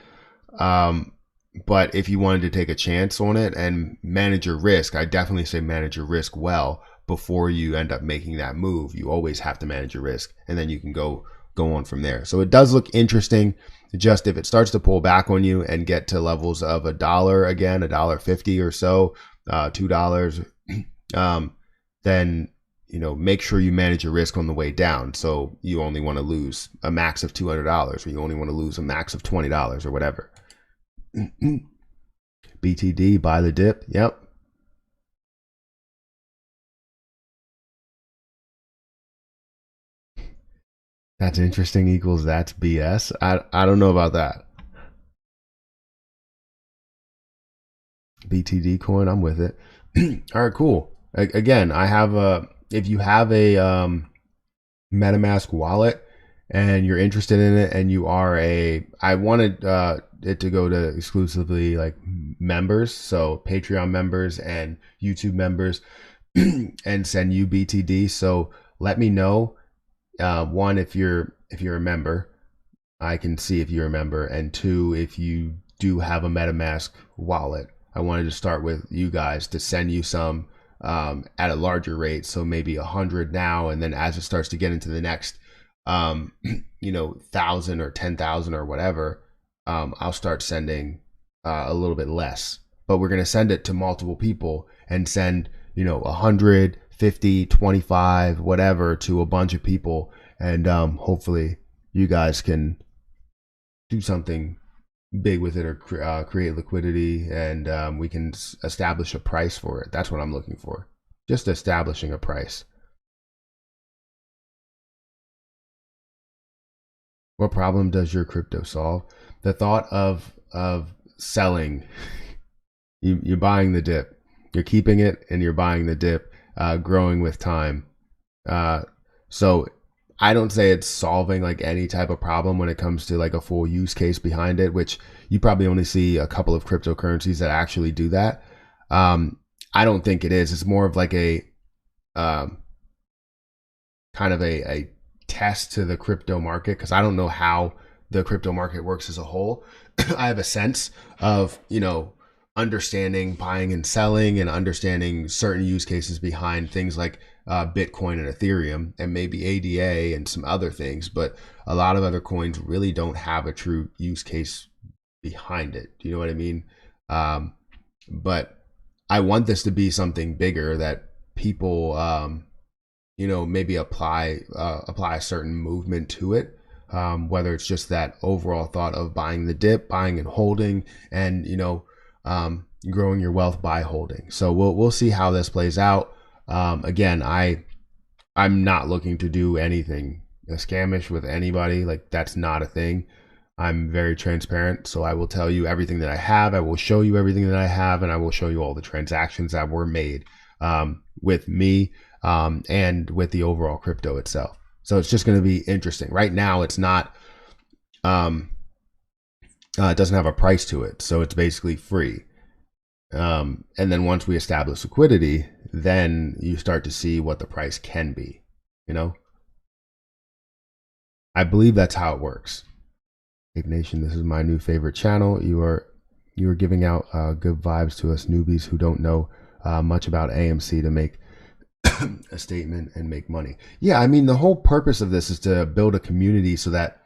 But if you wanted to take a chance on it and manage your risk, I definitely say manage your risk well. before you end up making that move, you always have to manage your risk, and then you can go on from there. So it does look interesting. Just if it starts to pull back on you and get to levels of $1 again, $1.50 or so, $2, then make sure you manage your risk on the way down. So you only want to lose a max of $200, or you only want to lose a max of $20 or whatever. BTD, buy the dip. Yep. That's interesting equals that's BS. I don't know about that. BTD coin, I'm with it. All right, cool. Again, I have if you have a MetaMask wallet and you're interested in it, and you are I wanted it to go to exclusively like members, so Patreon members and YouTube members, and send you BTD. So let me know. One, if you're a member, I can see if you're a member, and two, if you do have a MetaMask wallet, I wanted to start with you guys to send you some at a larger rate, so maybe 100 now, and then as it starts to get into the next 1,000 or 10,000 or whatever, I'll start sending a little bit less. But we're gonna send it to multiple people and send 100, 50, 25, whatever, to a bunch of people, and hopefully you guys can do something big with it, or create liquidity, and we can establish a price for it. That's what I'm looking for, just establishing a price. What problem does your crypto solve? The thought of selling. You're buying the dip, you're keeping it, and you're buying the dip, growing with time. So I don't say it's solving like any type of problem when it comes to like a full use case behind it, which you probably only see a couple of cryptocurrencies that actually do that. I don't think it is. It's more of like a kind of a test to the crypto market, because I don't know how the crypto market works as a whole. I have a sense of, understanding buying and selling, and understanding certain use cases behind things like Bitcoin and Ethereum, and maybe ADA and some other things, but a lot of other coins really don't have a true use case behind it. Do you know what I mean? But I want this to be something bigger that people, maybe apply a certain movement to it. Whether it's just that overall thought of buying the dip, buying and holding, and growing your wealth by holding. So we'll see how this plays out. Again, I'm not looking to do anything scamish with anybody. Like, that's not a thing. I'm very transparent, so I will tell you everything that I have. I will show you everything that I have, and I will show you all the transactions that were made with me and with the overall crypto itself. So it's just going to be interesting. Right now, it's not. It doesn't have a price to it, so it's basically free. And then once we establish liquidity, then you start to see what the price can be. I believe that's how it works. Nation, this is my new favorite channel. You are giving out good vibes to us newbies who don't know much about AMC to make a statement and make money. Yeah, I mean, the whole purpose of this is to build a community so that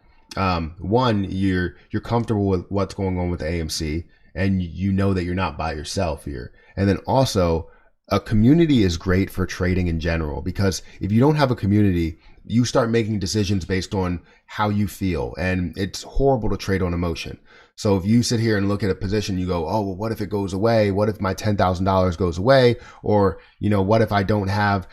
one, you're comfortable with what's going on with AMC, and you know that you're not by yourself here. And then also, a community is great for trading in general, because if you don't have a community, you start making decisions based on how you feel, and it's horrible to trade on emotion. So if you sit here and look at a position, you go, oh, well, what if it goes away? What if my $10,000 goes away? Or, what if I don't have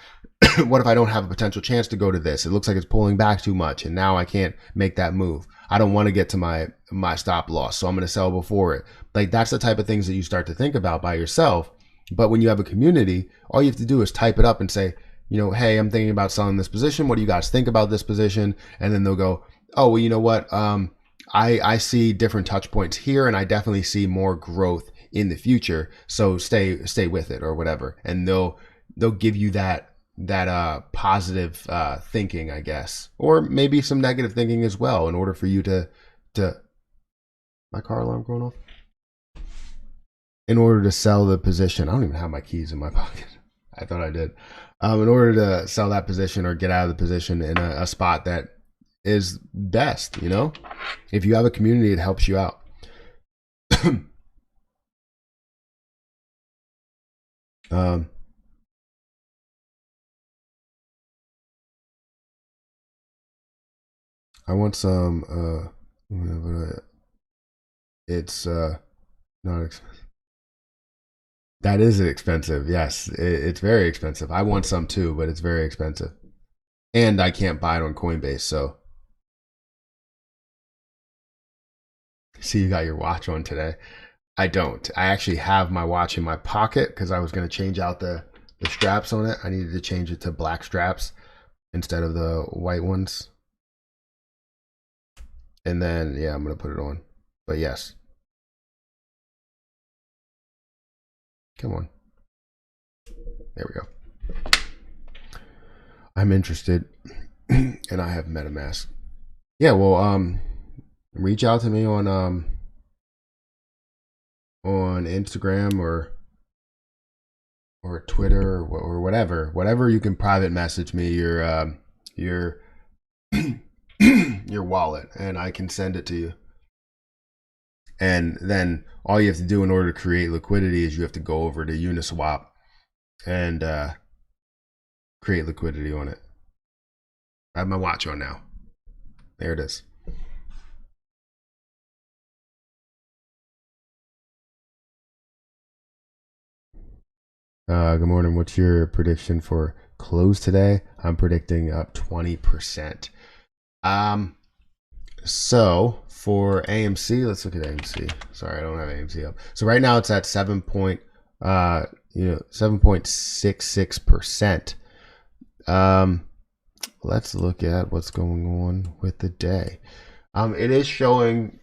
what if I don't have a potential chance to go to this? It looks like it's pulling back too much, and now I can't make that move. I don't want to get to my stop loss, so I'm going to sell before it. Like, that's the type of things that you start to think about by yourself. But when you have a community, all you have to do is type it up and say, hey, I'm thinking about selling this position. What do you guys think about this position? And then they'll go, oh, well, you know what? I see different touch points here, and I definitely see more growth in the future. So stay with it, or whatever. And they'll give you that positive thinking, I guess, or maybe some negative thinking as well, in order for you to my car alarm going off, in order to sell the position. I don't even have my keys in my pocket. I thought I did. In order to sell that position or get out of the position in a spot that is best, you know? If you have a community, it helps you out. I want some, it's not expensive. That is expensive. Yes, it's very expensive. I want some too, but it's very expensive. And I can't buy it on Coinbase, so. See, you got your watch on today. I don't. I actually have my watch in my pocket because I was going to change out the straps on it. I needed to change it to black straps instead of the white ones. And then, yeah, I'm going to put it on. But yes. Come on. There we go. I'm interested and I have MetaMask. Yeah, well, reach out to me on Instagram or Twitter or whatever you can private message me your your wallet and I can send it to you. And then all you have to do in order to create liquidity is you have to go over to Uniswap and create liquidity on it. I have my watch on now. There it is. Good morning. What's your prediction for close today? I'm predicting up 20%. So for AMC, let's look at AMC. Sorry, I don't have AMC up. So right now it's at 7.66%. Let's look at what's going on with the day. It is showing.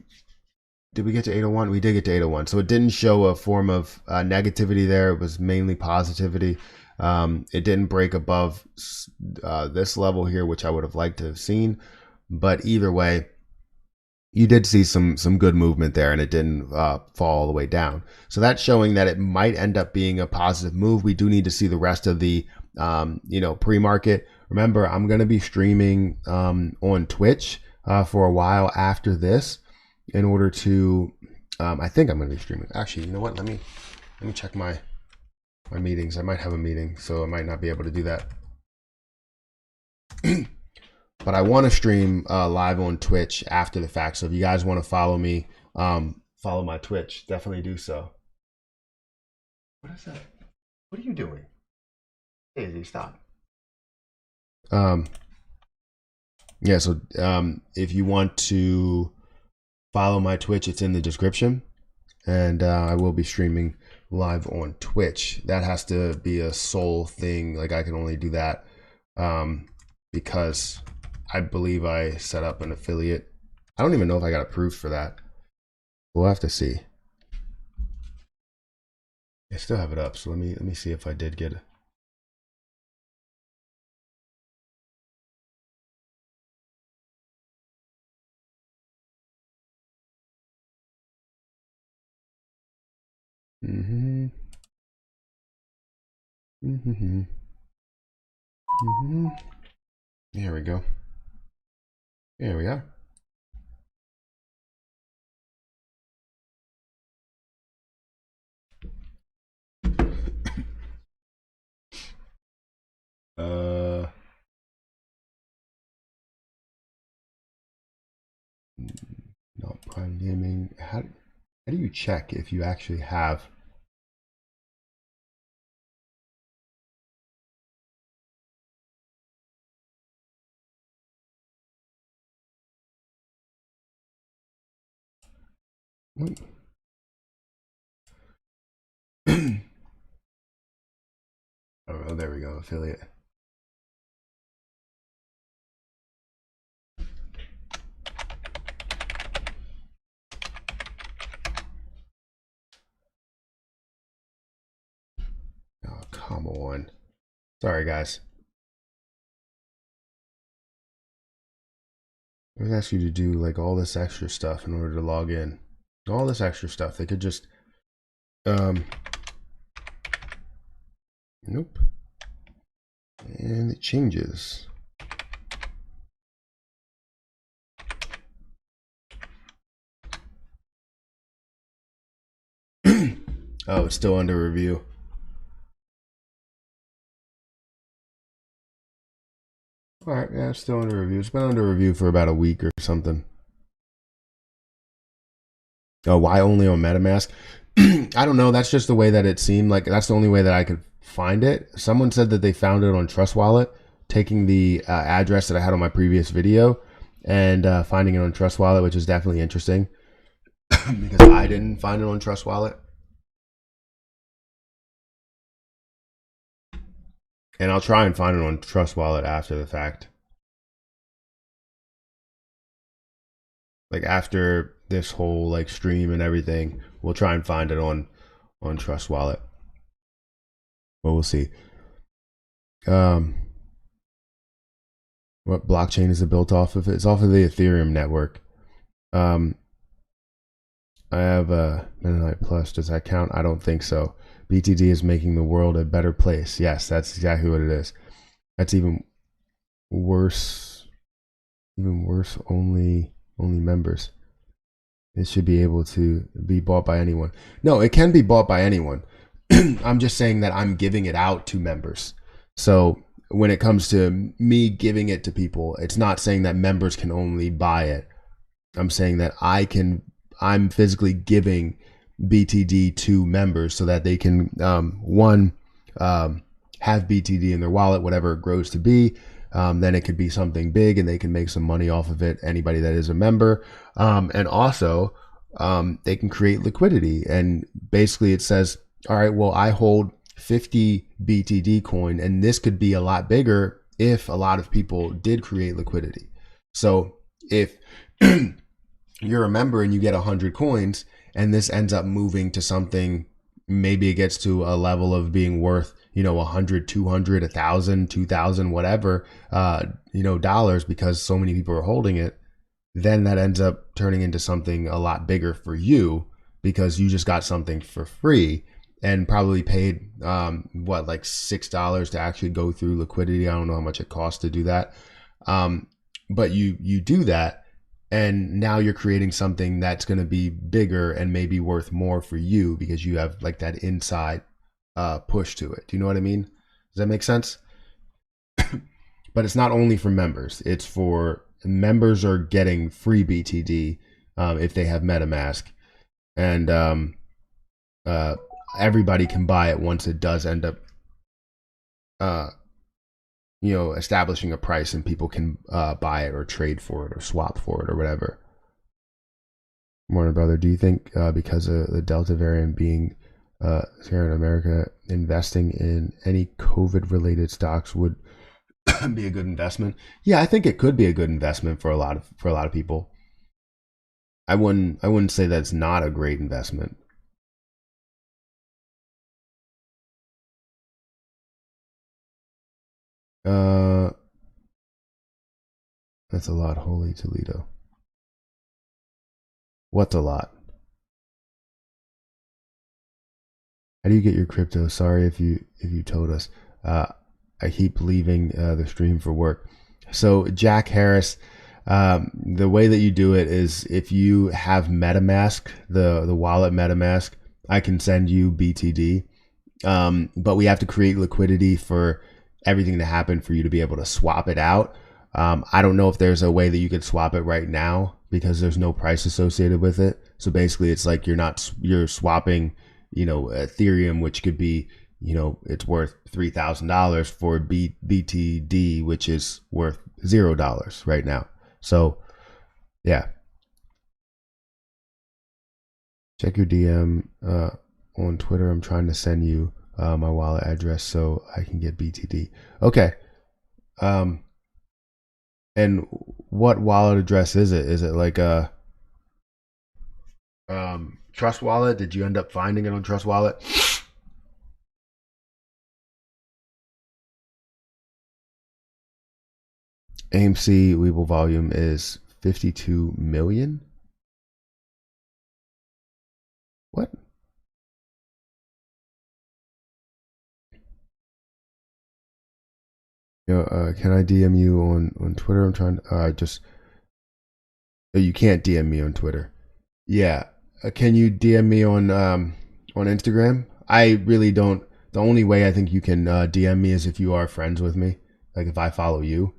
Did we get to 801? We did get to 801. So it didn't show a form of negativity there. It was mainly positivity. It didn't break above this level here, which I would have liked to have seen. But either way, you did see some good movement there, and it didn't fall all the way down. So that's showing that it might end up being a positive move. We do need to see the rest of the pre-market. Remember, I'm going to be streaming on Twitch for a while after this. In order to, I think I'm going to be streaming. Actually, you know what? Let me check my meetings. I might have a meeting, so I might not be able to do that. But I want to stream live on Twitch after the fact. So if you guys want to follow me, follow my Twitch. Definitely do so. What is that? What are you doing? Daisy, stop. Yeah. So if you want to follow my Twitch, it's in the description, and I will be streaming live on Twitch. That has to be a sole thing. Like I can only do that because I believe I set up an affiliate. I don't even know if I got approved for that. We'll have to see. I still have it up, so let me see if I did get it. Here we go. Here we are. Not prime gaming. How do you check if you actually have? Oh, there we go, affiliate. Oh, come on. Sorry, guys. I'm gonna ask you to do like all this extra stuff in order to log in. All this extra stuff. They could just, nope. And it changes. Oh, it's still under review. All right, yeah, it's still under review. It's been under review for about a week or something. Oh, why only on MetaMask? I don't know. That's just the way that it seemed. Like that's the only way that I could find it. Someone said that they found it on Trust Wallet, taking the address that I had on my previous video and finding it on Trust Wallet, which is definitely interesting because I didn't find it on Trust Wallet. And I'll try and find it on Trust Wallet after the fact. Like after this whole like stream and everything, we'll try and find it on Trust Wallet. But we'll see. What blockchain is it built off of? It's off of the Ethereum network. I have a Mennonite Plus. Does that count? I don't think so. BTD is making the world a better place. Yes, that's exactly what it is. That's even worse. Even worse. Only members. It should be able to be bought by anyone. No, it can be bought by anyone. I'm just saying that I'm giving it out to members. So when it comes to me giving it to people, it's not saying that members can only buy it. I'm saying that I'm physically giving BTD to members so that they can, have BTD in their wallet, whatever it grows to be. Then it could be something big and they can make some money off of it, anybody that is a member. And also, they can create liquidity. And basically it says, all right, well, I hold 50 BTD coin, and this could be a lot bigger if a lot of people did create liquidity. So if you're a member and you get 100 coins and this ends up moving to something, maybe it gets to a level of being worth, 100, 200, 1,000, 2,000, whatever, dollars, because so many people are holding it, then that ends up turning into something a lot bigger for you because you just got something for free and probably paid, like $6 to actually go through liquidity. I don't know how much it costs to do that. But you do that, and now you're creating something that's going to be bigger and maybe worth more for you because you have like that inside push to it. Do you know what I mean? Does that make sense? But it's not only for members. It's for members are getting free BTD if they have MetaMask, and everybody can buy it once it does end up establishing a price, and people can buy it or trade for it or swap for it or whatever. Morning, brother. Do you think because of the Delta variant being here in America, investing in any COVID-related stocks would be a good investment? Yeah, I think it could be a good investment for a lot of people. I wouldn't say that's not a great investment. That's a lot. Holy Toledo. What's a lot? How do you get your crypto? Sorry if you told us. I keep leaving the stream for work. So Jack Harris, the way that you do it is if you have MetaMask, the wallet MetaMask, I can send you BTD. But we have to create liquidity for everything to happen for you to be able to swap it out. I don't know if there's a way that you could swap it right now because there's no price associated with it. So basically it's like you're swapping, Ethereum, which could be, it's worth $3,000 for BTD, which is worth $0 right now. So yeah, check your DM on Twitter. I'm trying to send you my wallet address so I can get BTD. Okay. And what wallet address is it? Is it like a Trust Wallet? Did you end up finding it on Trust Wallet? AMC Weeble volume is 52 million. What? Can I DM you on Twitter? I'm trying to just. You can't DM me on Twitter. Yeah. Can you DM me on Instagram? I really don't. The only way I think you can DM me is if you are friends with me, like if I follow you.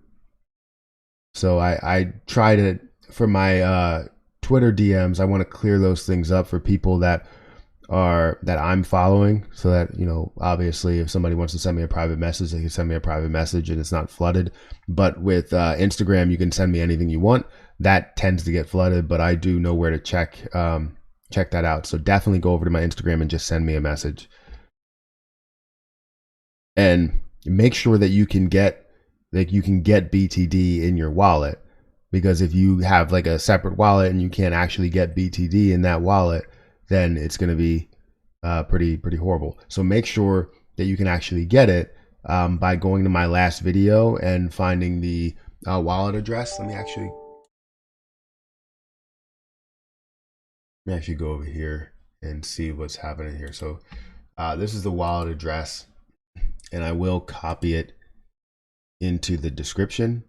So I try to, for my Twitter DMs, I want to clear those things up for people that I'm following, so that, obviously if somebody wants to send me a private message, they can send me a private message and it's not flooded. But with Instagram, you can send me anything you want. That tends to get flooded, but I do know where to check that out. So definitely go over to my Instagram and just send me a message. And make sure that you can get BTD in your wallet, because if you have like a separate wallet and you can't actually get BTD in that wallet, then it's going to be pretty horrible. So make sure that you can actually get it by going to my last video and finding the wallet address. Let me actually go over here and see what's happening here. So this is the wallet address, and I will copy it into the description.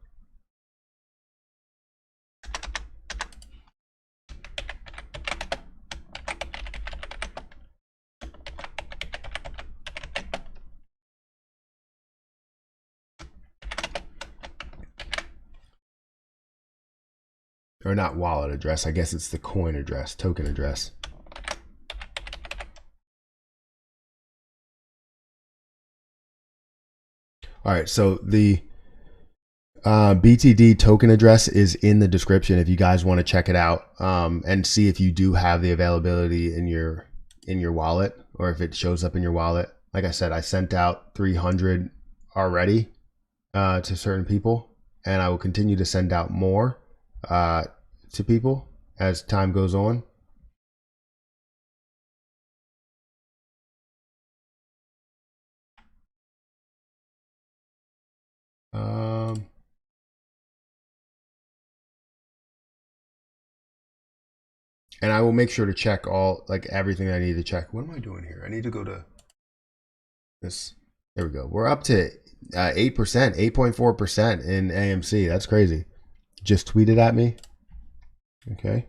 Or not wallet address, I guess it's the coin address, token address. All right, so the BTD token address is in the description if you guys want to check it out and see if you do have the availability in your wallet, or if it shows up in your wallet. Like I said, I sent out 300 already to certain people, and I will continue to send out more to people as time goes on. And I will make sure to check everything I need to check. What am I doing here? I need to go to this. There we go. We're up to 8%, 8.4% in AMC. That's crazy. Just tweeted at me. Okay.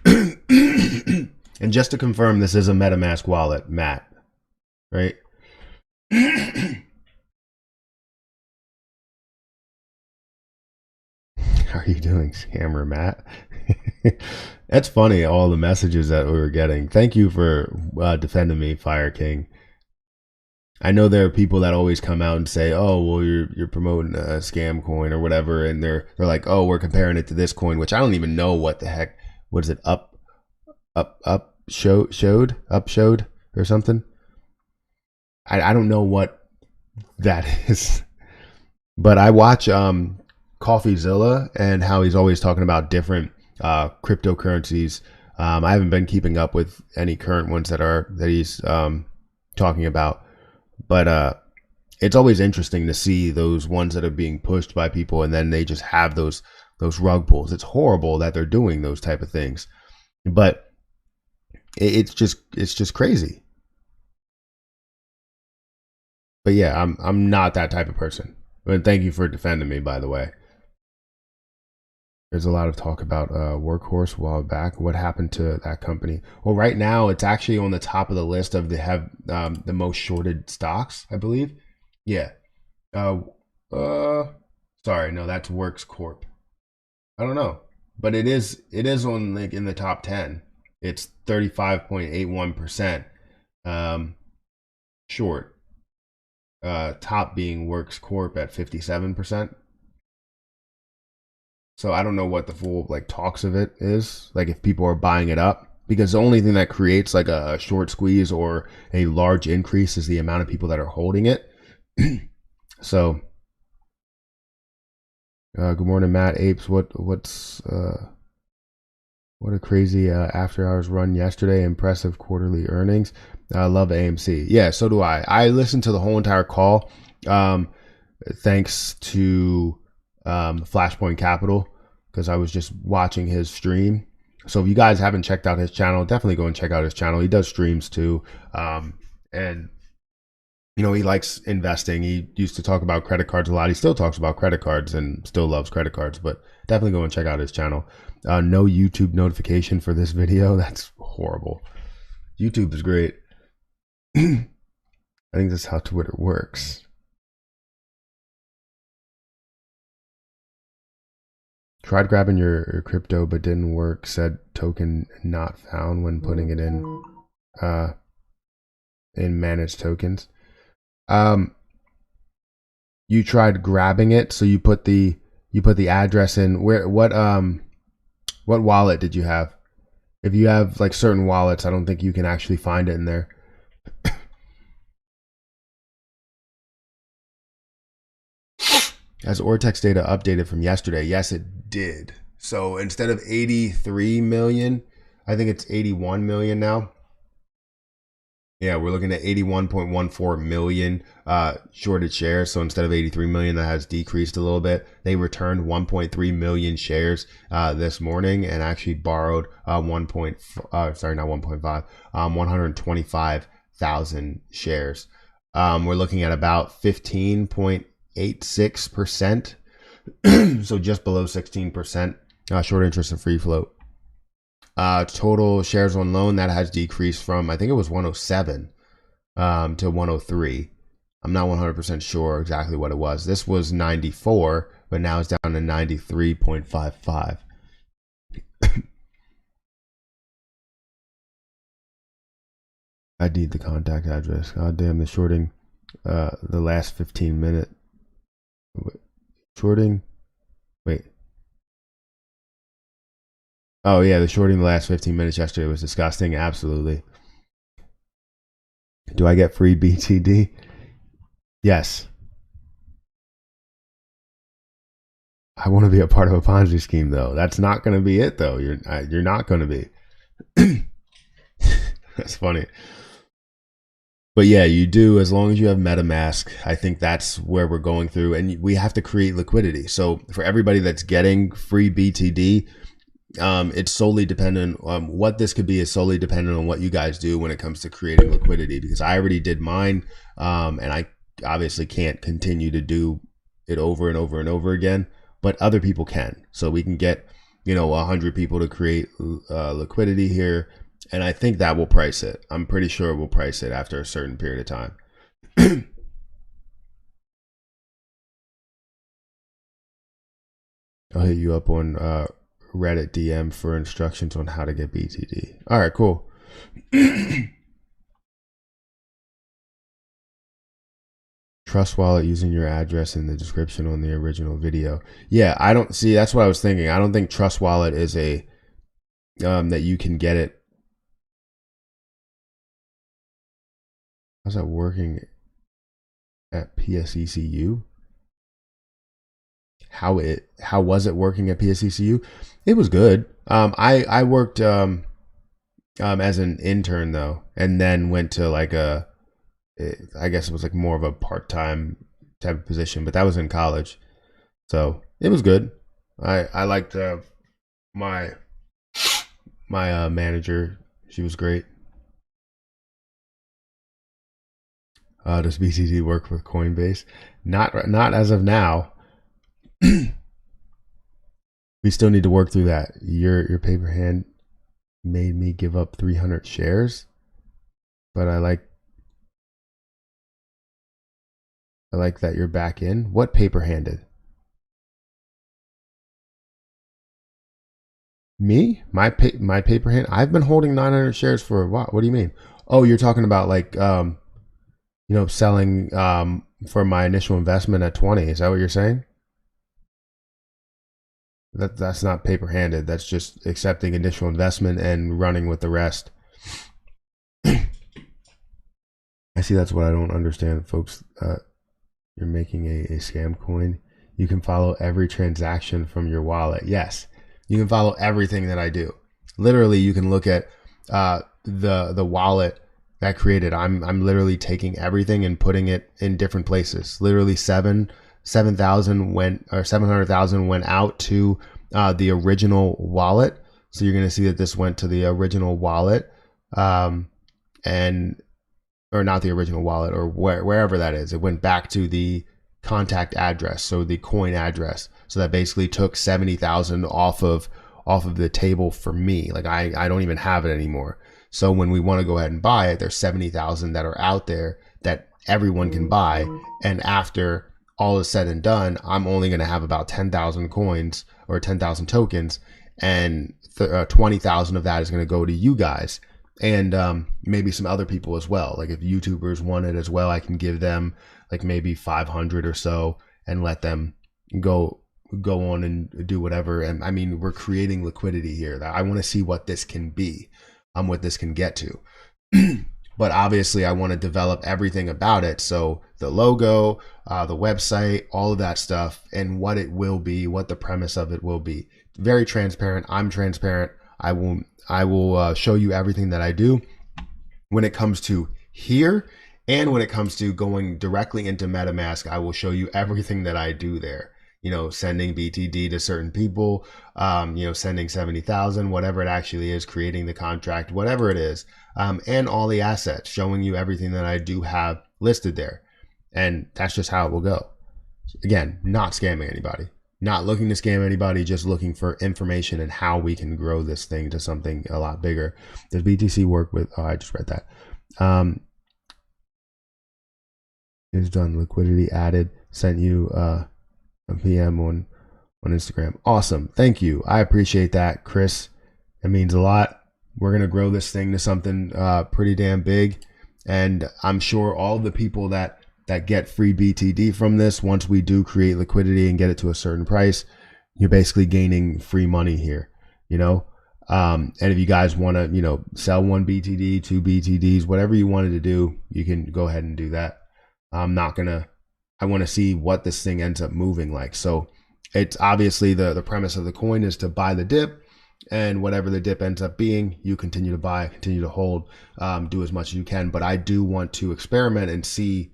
And just to confirm, this is a MetaMask wallet, Matt, right? How are you doing, scammer Matt? That's funny, all the messages that we were getting. Thank you for defending me, Fire King. I know there are people that always come out and say, "Oh, well, you're promoting a scam coin or whatever," and they're like, "Oh, we're comparing it to this coin," which I don't even know what the heck. What is it? Showed or something. I don't know what that is, but I watch CoffeeZilla and how he's always talking about different cryptocurrencies. I haven't been keeping up with any current ones that he's talking about, but it's always interesting to see those ones that are being pushed by people, and then they just have those rug pulls. It's horrible that they're doing those type of things, but it's just crazy. But yeah, I'm not that type of person. But thank you for defending me, by the way. There's a lot of talk about Workhorse a while back. What happened to that company? Well, right now it's actually on the top of the list of the most shorted stocks, I believe. Yeah. Sorry, no, that's Works Corp. I don't know, but it is on like in the top 10. It's 35.81% short. Top being Works Corp at 57%. So I don't know what the full talks of it is, like if people are buying it up, because the only thing that creates like a short squeeze or a large increase is the amount of people that are holding it. So good morning, Matt Apes. What a crazy after hours run yesterday. Impressive quarterly earnings. I love AMC. Yeah, so do I. I listened to the whole entire call. Thanks to Flashpoint Capital, because I was just watching his stream. So if you guys haven't checked out his channel, definitely go and check out his channel. He does streams too. And he likes investing. He used to talk about credit cards a lot. He still talks about credit cards and still loves credit cards, but definitely go and check out his channel. No YouTube notification for this video. That's horrible. YouTube is great. I think that's how Twitter works. Tried grabbing your crypto, but didn't work. Said token not found when putting it in managed tokens. You tried grabbing it, so you put the address in. What wallet did you have? If you have like certain wallets, I don't think you can actually find it in there. Has Ortex data updated from yesterday? Yes, it did. So instead of 83 million, I think it's 81 million now. Yeah, we're looking at 81.14 million shorted shares. So instead of 83 million, that has decreased a little bit. They returned 1.3 million shares this morning and actually borrowed 125,000 shares. We're looking at about 15.86%. So just below 16% short interest and free float. Total shares on loan, that has decreased from, I think it was 107 to 103. I'm not 100% sure exactly what it was. This was 94, but now it's down to 93.55. I need the contact address. God damn, the shorting the last 15 minutes. Shorting, wait. Oh yeah, the shorting the last 15 minutes yesterday was disgusting. Absolutely. Do I get free BTD? Yes. I want to be a part of a Ponzi scheme though. That's not going to be it though. You're not going to be. That's funny. But yeah, you do, as long as you have Metamask. I think that's where we're going through, and we have to create liquidity. So for everybody that's getting free BTD, it's solely dependent on what this could be, is solely dependent on what you guys do when it comes to creating liquidity, because I already did mine, and I obviously can't continue to do it over and over and over again, but other people can. So we can get 100 people to create liquidity here, and I think that will price it. I'm pretty sure we'll price it after a certain period of time. I'll hit you up on Reddit DM for instructions on how to get BTD. All right, cool. Trust wallet using your address in the description on the original video. Yeah, I don't see. That's what I was thinking. I don't think Trust Wallet is a that you can get it. How's that working at PSECU? How was it working at PSECU? It was good. I worked as an intern though, and then went to like I guess it was like more of a part-time type of position, but that was in college, so it was good. I liked my manager. She was great. Does BTD work with Coinbase? Not as of now. We still need to work through that. Your paper hand made me give up 300 shares, but I like that you're back in. What paper handed? Me? My paper hand? I've been holding 900 shares for a while. What do you mean? Oh, you're talking about like selling for my initial investment at 20. Is that what you're saying? That's not paper handed. That's just accepting initial investment and running with the rest. I see. That's what I don't understand, folks. You're making a scam coin. You can follow every transaction from your wallet. Yes, you can follow everything that I do. Literally, you can look at the wallet that created. I'm literally taking everything and putting it in different places. Literally 7,000 went, or 700,000 went out to the original wallet. So you're going to see that this went to the original wallet, and or not the original wallet, or wherever that is. It went back to the contact address, so the coin address. So that basically took 70,000 off of the table for me. Like I don't even have it anymore. So when we want to go ahead and buy it, there's 70,000 that are out there that everyone can buy. And after all is said and done, I'm only going to have about 10,000 coins or 10,000 tokens, and 20,000 of that is going to go to you guys, and maybe some other people as well. Like if YouTubers want it as well, I can give them like maybe 500 or so and let them go on and do whatever. And I mean, we're creating liquidity here. I want to see what this can be, what this can get to. But obviously I want to develop everything about it. So the logo, the website, all of that stuff, and what it will be, what the premise of it will be. Very transparent. I'm transparent. I will show you everything that I do when it comes to here, and when it comes to going directly into MetaMask. I will show you everything that I do there. You know, sending BTD to certain people, you know, sending 70,000, whatever it actually is, creating the contract, whatever it is, and all the assets, showing you everything that I do have listed there. And that's just how it will go. Again, not scamming anybody, not looking to scam anybody, just looking for information and how we can grow this thing to something a lot bigger. Does BTC work with, oh, I just read that. Is done, liquidity added, sent you a PM on Instagram. Awesome. Thank you. I appreciate that, Chris. It means a lot. We're going to grow this thing to something pretty damn big. And I'm sure all the people that get free BTD from this, once we do create liquidity and get it to a certain price, you're basically gaining free money here, you know? And if you guys want to, you know, sell 1 BTD, 2 BTDs, whatever you wanted to do, you can go ahead and do that. I want to see what this thing ends up moving like. So it's obviously the premise of the coin is to buy the dip, and whatever the dip ends up being, you continue to buy, continue to hold, do as much as you can. But I do want to experiment and see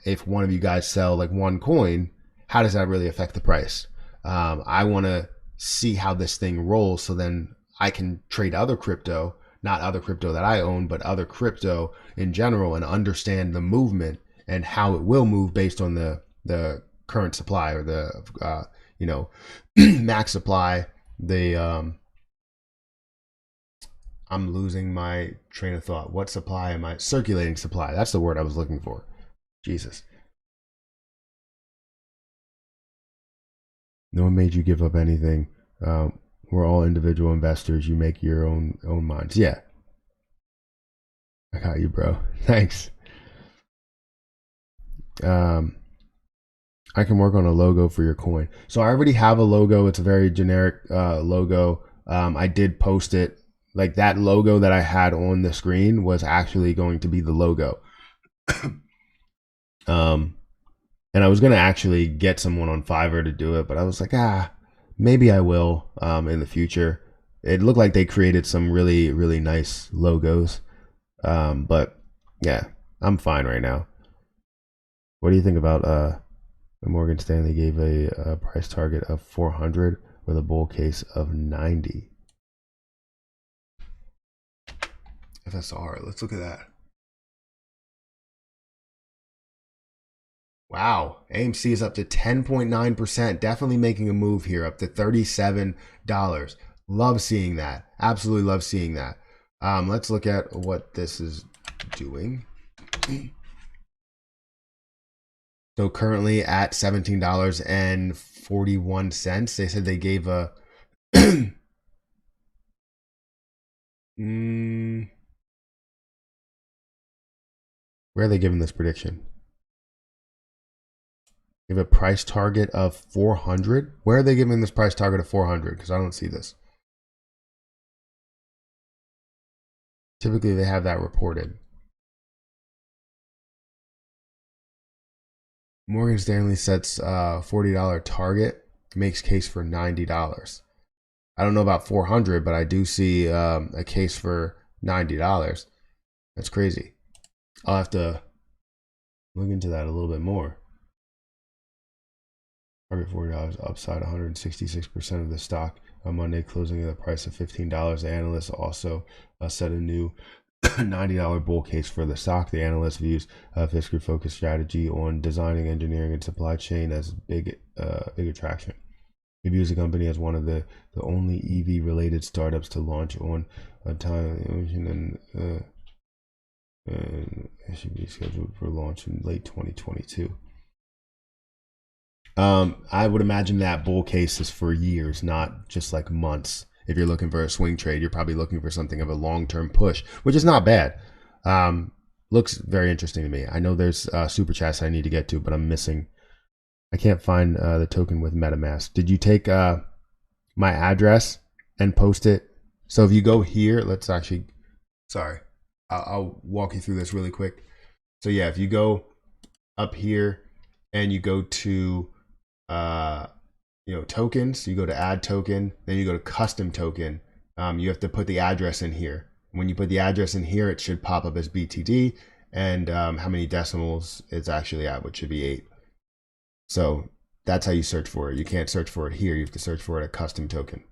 if one of you guys sell like 1 coin, how does that really affect the price? I want to see how this thing rolls, so then I can trade other crypto, not other crypto that I own, but other crypto in general, and understand the movement and how it will move based on the current supply, or the you know, max supply. I'm losing my train of thought. What supply am I? Circulating supply. That's the word I was looking for. Jesus. No one made you give up anything. We're all individual investors. You make your own minds. Yeah. I got you, bro. Thanks. I can work on a logo for your coin. So I already have a logo. It's a very generic logo. I did post it. Like that logo that I had on the screen was actually going to be the logo. And I was going to actually get someone on Fiverr to do it, but I was like, maybe I will in the future. It looked like they created some really, really nice logos. But yeah, I'm fine right now. What do you think about Morgan Stanley gave a price target of 400 with a bull case of 90? FSR, let's look at that. Wow, AMC is up to 10.9%, definitely making a move here, up to $37. Love seeing that. Absolutely love seeing that. Let's look at what this is doing. So currently at $17.41. They said they gave a where are they giving this prediction? They have a price target of 400. Where are they giving this price target of 400? Because I don't see this. Typically they have that reported. Morgan Stanley sets a $40 target, makes case for $90. I don't know about 400, but I do see a case for $90. That's crazy. I'll have to look into that a little bit more. Target $40 upside, 166% of the stock On Monday, closing at a price of $15. The analysts also set a new $90 bull case for the stock. The analyst views fiscal focused strategy on designing, engineering, and supply chain as big attraction. He views the company as one of the only EV related startups to launch on a time and it should be scheduled for launch in late 2022. I would imagine that bull case is for years, not just like months. If you're looking for a swing trade, you're probably looking for something of a long-term push, which is not bad. Looks very interesting to me. I know there's super chats I need to get to, but I'm missing. I can't find the token with Metamask. Did you take my address and post it? So if you go here, let's actually, sorry, I'll walk you through this really quick. So yeah, if you go up here and you go to tokens, you go to add token, then you go to custom token. You have to put the address in here. When you put the address in here, it should pop up as BTD and how many decimals it's actually at, which should be 8. So that's how you search for it. You can't search for it here. You have to search for it at custom token.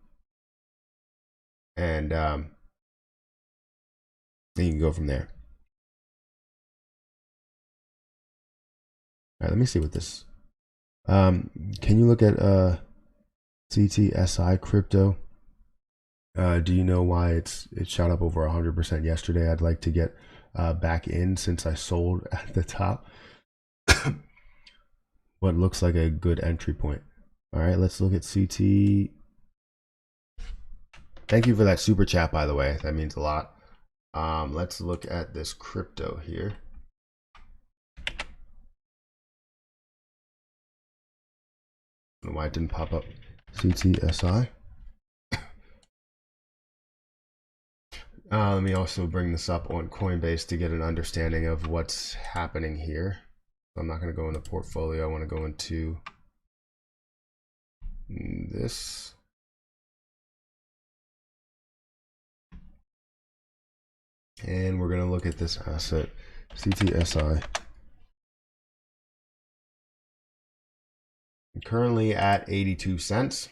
And then you can go from there. All right, let me see what this. Can you look at CTSI crypto? Do you know why it shot up over 100% yesterday? I'd like to get back in since I sold at the top. What looks like a good entry point. All right, let's look at CT. Thank you for that super chat, by the way. That means a lot. Let's look at this crypto here. I don't know why it didn't pop up. CTSI. Let me also bring this up on Coinbase to get an understanding of what's happening here. I'm not going to go into portfolio. I want to go into this. And we're going to look at this asset, CTSI. Currently at 82 cents.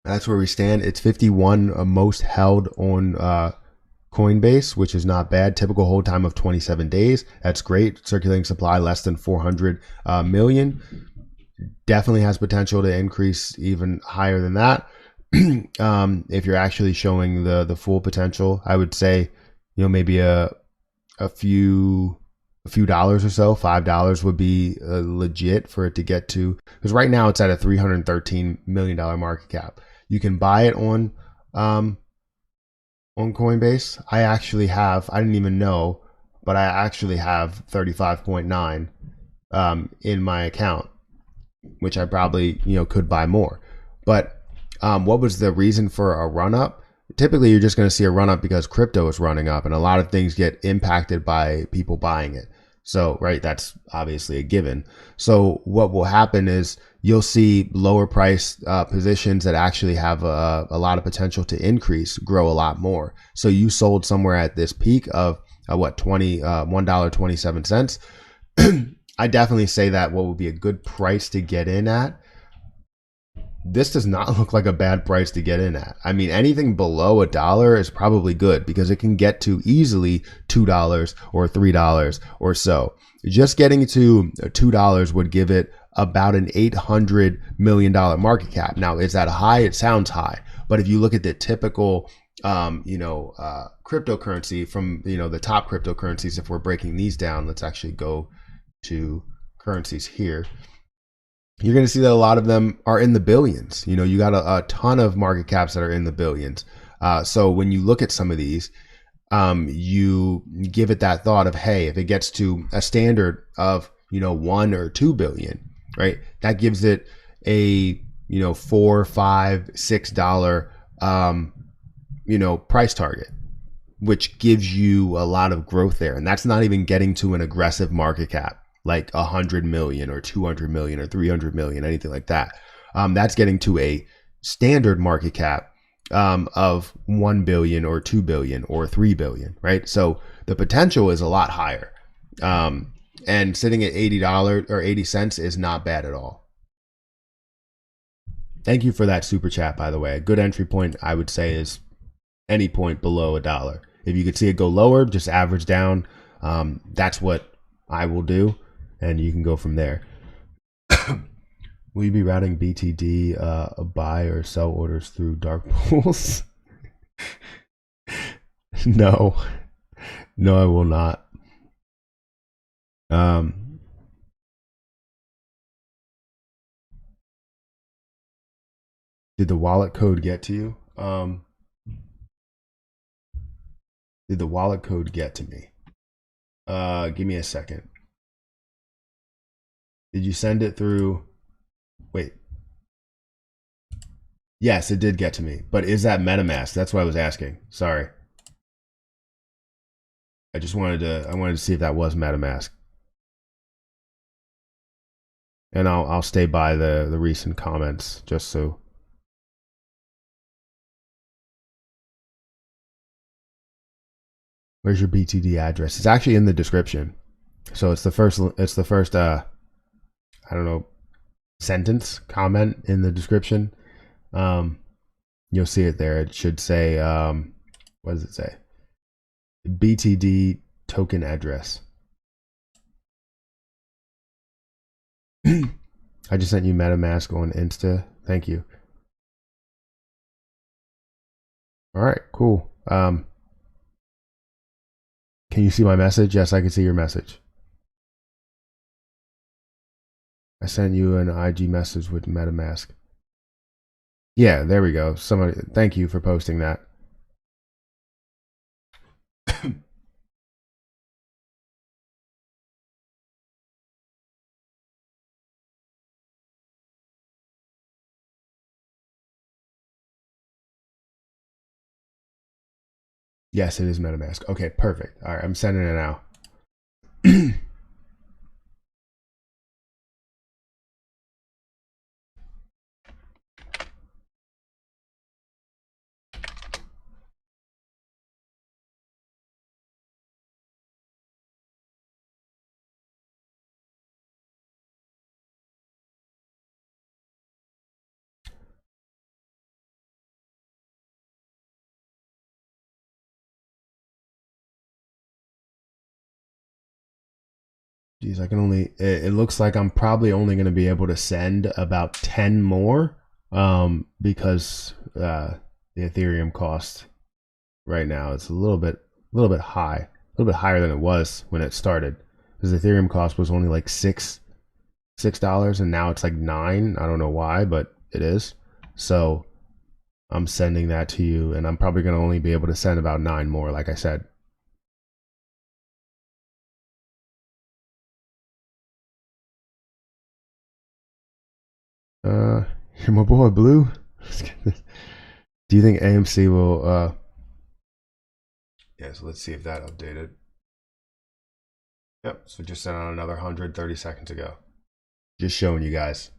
That's where we stand. It's 51 most held on Coinbase, which is not bad. Typical hold time of 27 days. That's great. Circulating supply less than 400 million. Definitely has potential to increase even higher than that. If you're actually showing the full potential, I would say, maybe a few dollars or so, $5 would be legit for it to get to, because right now it's at a $313 million market cap. You can buy it on Coinbase. I didn't even know, but I actually have 35.9 in my account, which I probably could buy more. But what was the reason for a run up? Typically, you're just going to see a run up because crypto is running up, and a lot of things get impacted by people buying it. So, right, that's obviously a given. So what will happen is you'll see lower price positions that actually have a lot of potential to increase, grow a lot more. So you sold somewhere at this peak of $1.27. I definitely say that what would be a good price to get in at. This does not look like a bad price to get in at. I mean, anything below $1 is probably good because it can get to easily $2 or $3 or so. Just getting to $2 would give it about an $800 million market cap. Now, is that high? It sounds high. But if you look at the typical, cryptocurrency from, the top cryptocurrencies, if we're breaking these down, let's actually go to currencies here. You're going to see that a lot of them are in the billions. You got a ton of market caps that are in the billions. So when you look at some of these, you give it that thought of, hey, if it gets to a standard of, 1 or 2 billion, right? That gives it a, $4, $5, $6, price target, which gives you a lot of growth there. And that's not even getting to an aggressive market cap, like 100 million or 200 million or 300 million, anything like that. That's getting to a standard market cap of 1 billion or 2 billion or 3 billion, right? So the potential is a lot higher. And sitting at $80 or 80 cents is not bad at all. Thank you for that super chat, by the way. A good entry point, I would say, is any point below $1. If you could see it go lower, just average down. That's what I will do, and you can go from there. Will you be routing BTD buy or sell orders through dark pools? No, I will not. Did the wallet code get to you? Did the wallet code get to me? Give me a second. Did you send it through? Wait. Yes, it did get to me. But is that MetaMask? That's what I was asking. Sorry. I wanted to see if that was MetaMask. And I'll stay by the recent comments just so. Where's your BTD address? It's actually in the description. So it's the first I don't know, sentence, comment in the description. You'll see it there. It should say what does it say? BTD token address. I just sent you MetaMask on Insta. Thank you. All right, cool. Can you see my message? Yes, I can see your message. I sent you an IG message with MetaMask. Yeah, there we go. Somebody, thank you for posting that. Yes, it is MetaMask. Okay, perfect. All right, I'm sending it now. Geez, I can only, it looks like I'm probably only going to be able to send about 10 more because the Ethereum cost right now is a little bit high, a little bit higher than it was when it started. Because the Ethereum cost was only like $6 and now it's like $9. I don't know why, but it is. So I'm sending that to you, and I'm probably going to only be able to send about 9 more, like I said. My boy Blue. Do you think AMC will? Yeah, so let's see if that updated. Yep. So just sent out another 130 seconds ago. Just showing you guys.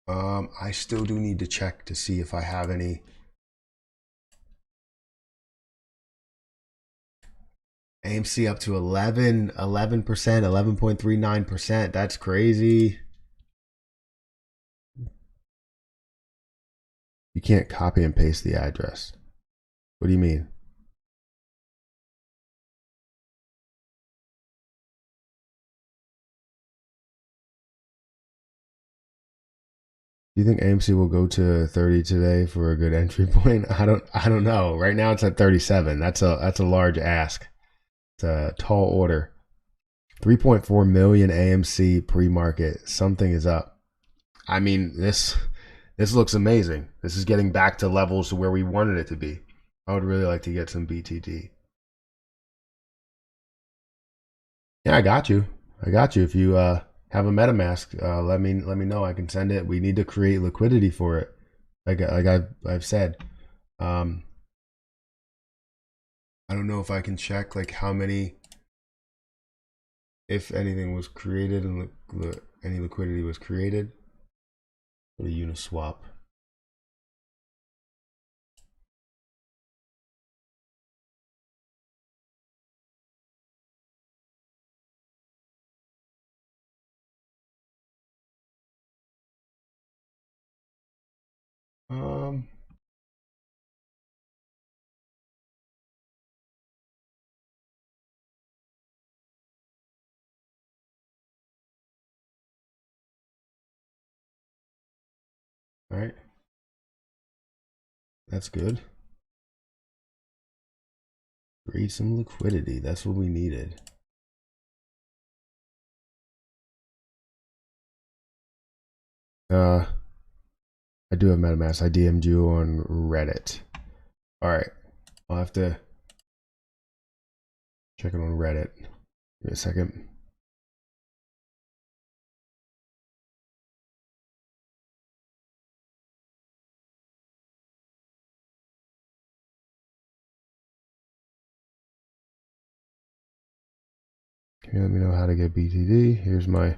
I still do need to check to see if I have any. AMC up to 11%, 11.39%. That's crazy. You can't copy and paste the address. What do you mean? Do you think AMC will go to 30 today for a good entry point? I don't know. Right now it's at 37. That's a large ask. It's a tall order. 3.4 million AMC pre-market. Something is up. I mean, this looks amazing. This is getting back to levels where we wanted it to be. I would really like to get some BTD. Yeah, I got you. If you have a MetaMask, let me know. I can send it. We need to create liquidity for it. Like I've said. I don't know if I can check like how many, if anything was created and any liquidity was created. Go to Uniswap. Um, all right, that's good. Create some liquidity. That's what we needed. I do have MetaMask. I DM'd you on Reddit. All right, I'll have to check it on Reddit. Give me a second. Can you let me know how to get BTD? Here's my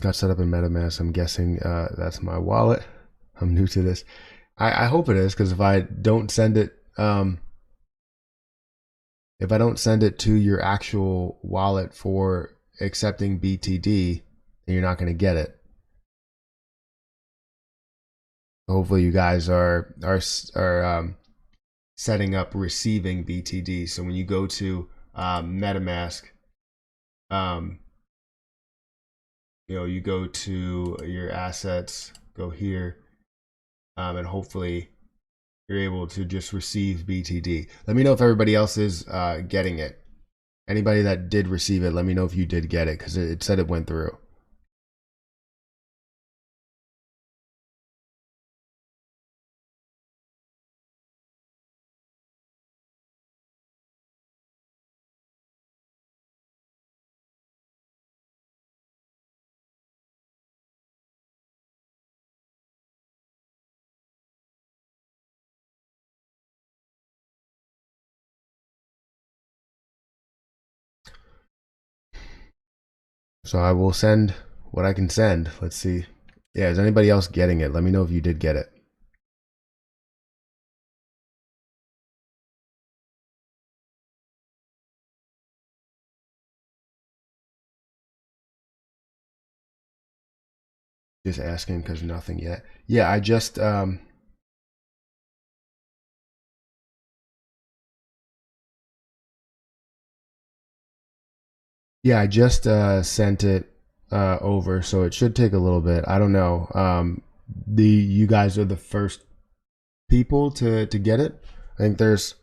got set up in MetaMask. I'm guessing that's my wallet. I'm new to this. I hope it is, because if I don't send it, to your actual wallet for accepting BTD, then you're not going to get it. Hopefully, you guys are setting up receiving BTD. So when you go to MetaMask, you go to your assets, go here, and hopefully you're able to just receive BTD. Let me know if everybody else is getting it. Anybody that did receive it, let me know if you did get it, because it said it went through. So I will send what I can send. Let's see. Yeah, is anybody else getting it? Let me know if you did get it. Just asking because nothing yet. Yeah, I just sent it over, so it should take a little bit. I don't know. You guys are the first people to get it. I think there's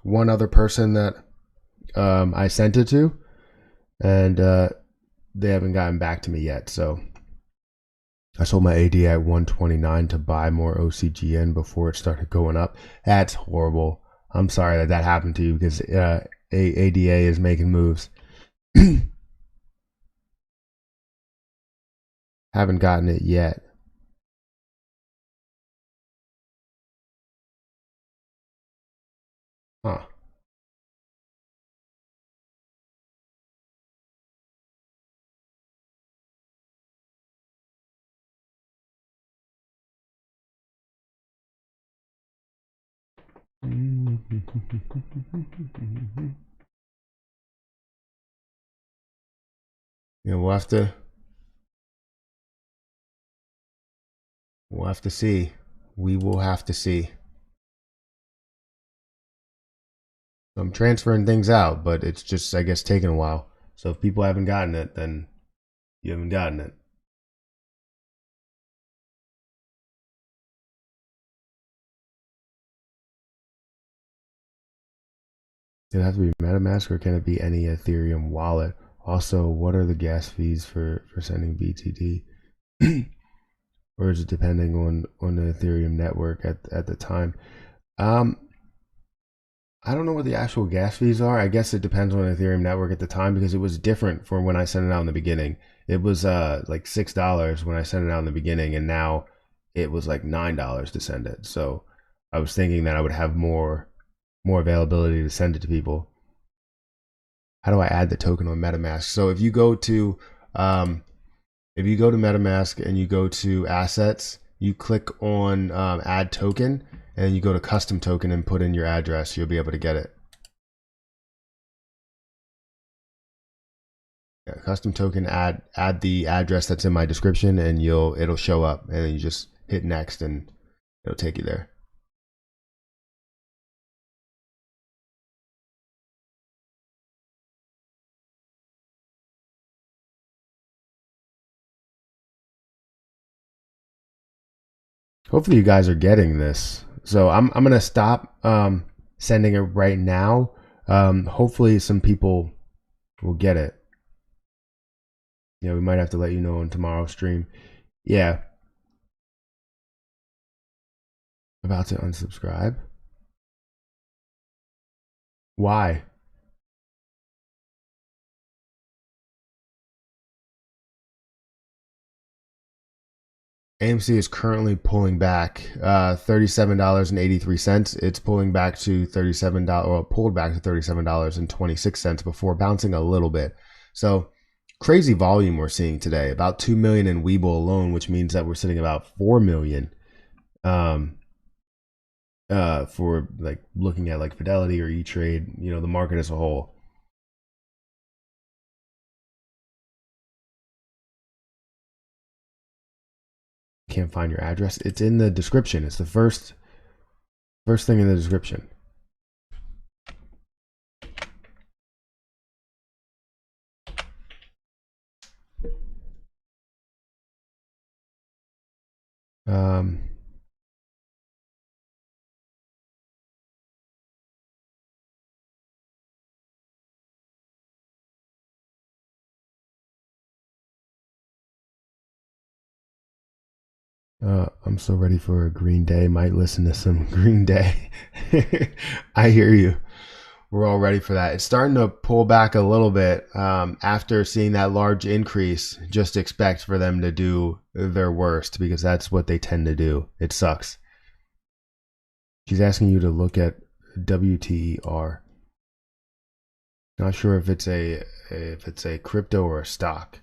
one other person that I sent it to, and they haven't gotten back to me yet. So I sold my AD at 129 to buy more OCGN before it started going up. That's horrible. I'm sorry that happened to you, because ADA is making moves. Haven't gotten it yet. Huh. Yeah, we'll have to see. We will have to see. I'm transferring things out, but it's just, I guess, taking a while. So if people haven't gotten it, then you haven't gotten it. Does it have to be MetaMask, or can it be any Ethereum wallet? Also, what are the gas fees for sending BTD? Or is it depending on the Ethereum network at the time? I don't know what the actual gas fees are. I guess it depends on the Ethereum network at the time, because it was different from when I sent it out in the beginning. It was like $6 when I sent it out in the beginning, and now it was like $9 to send it. So I was thinking that I would have more availability to send it to people. How do I add the token on MetaMask? So if you go to MetaMask and you go to assets, you click on add token, and you go to custom token and put in your address. You'll be able to get it. Yeah, custom token, add the address that's in my description, and it'll show up, and then you just hit next, and it'll take you there. Hopefully you guys are getting this. So I'm gonna stop sending it right now. Hopefully some people will get it. Yeah, we might have to let you know on tomorrow's stream. Yeah. About to unsubscribe. Why? AMC is currently pulling back $37.83. It's pulling back to $37, or pulled back to $37.26 before bouncing a little bit. So crazy volume we're seeing today. About 2 million in Webull alone, which means that we're sitting about 4 million for like looking at like Fidelity or E-Trade, the market as a whole. Can't find your address. It's in the description. It's the first thing in the description. I'm so ready for a Green Day. Might listen to some Green Day. I hear you. We're all ready for that. It's starting to pull back a little bit after seeing that large increase. Just expect for them to do their worst, because that's what they tend to do. It sucks. She's asking you to look at WTER. Not sure if it's a crypto or a stock.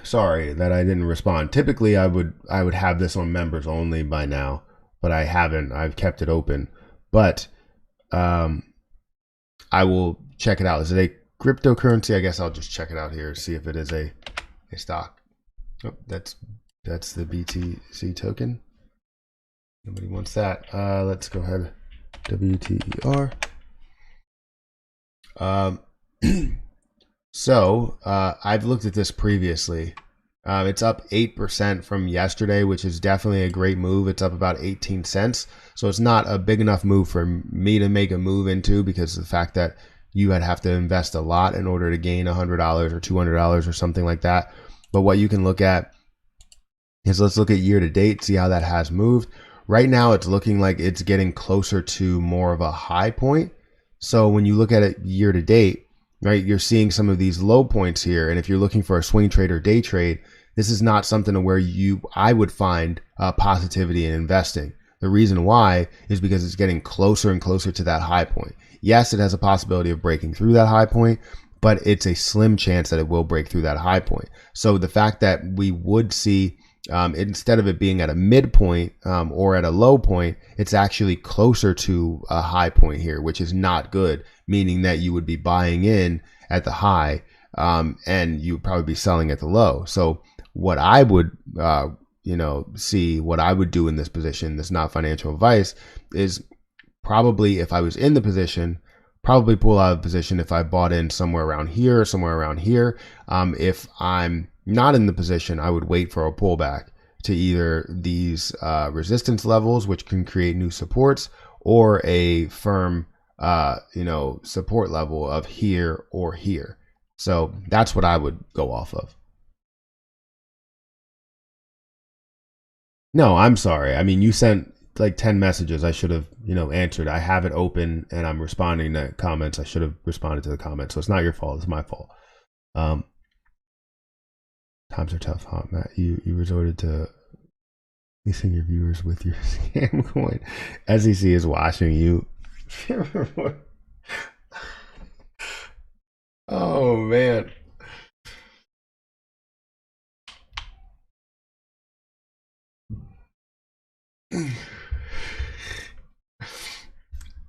Sorry that I didn't respond. Typically, I would have this on members only by now, but I haven't. I've kept it open, but I will check it out. Is it a cryptocurrency? I guess I'll just check it out here, see if it is a stock. Oh, that's the BTC token. Nobody wants that. Let's go ahead. WTER. So I've looked at this previously. It's up 8% from yesterday, which is definitely a great move. It's up about 18 cents. So it's not a big enough move for me to make a move into, because of the fact that you would have to invest a lot in order to gain $100 or $200 or something like that. But what you can look at is, let's look at year to date, see how that has moved. Right now, it's looking like it's getting closer to more of a high point. So when you look at it year to date, right, you're seeing some of these low points here. And if you're looking for a swing trade or day trade, this is not something where I would find positivity in investing. The reason why is because it's getting closer and closer to that high point. Yes, it has a possibility of breaking through that high point, but it's a slim chance that it will break through that high point. So the fact that we would see, instead of it being at a midpoint or at a low point, it's actually closer to a high point here, which is not good, meaning that you would be buying in at the high and you would probably be selling at the low. So what I would, see, what I would do in this position, this not financial advice, is probably, if I was in the position, probably pull out of the position if I bought in somewhere around here or somewhere around here. If I'm not in the position, I would wait for a pullback to either these resistance levels, which can create new supports, or a firm support level of here or here. So that's what I would go off of. No, I'm sorry. I mean, you sent like 10 messages. I should have, answered. I have it open and I'm responding to comments. I should have responded to the comments. So it's not your fault. It's my fault. Times are tough, huh, Matt? You resorted to leasing your viewers with your scam coin. SEC is watching you. Oh, man.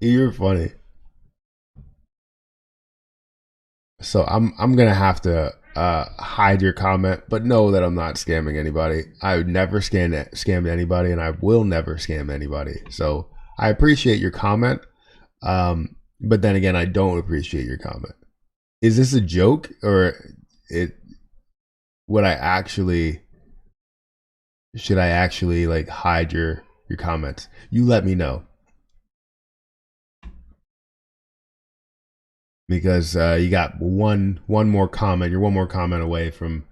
You're funny. So I'm gonna have to hide your comment, but know that I'm not scamming anybody. I would never scam anybody, and I will never scam anybody. So I appreciate your comment, but then again, I don't appreciate your comment. Is this a joke, or it? Would I actually? Should I actually like hide your comments? You let me know, because you got one more comment. You're one more comment away from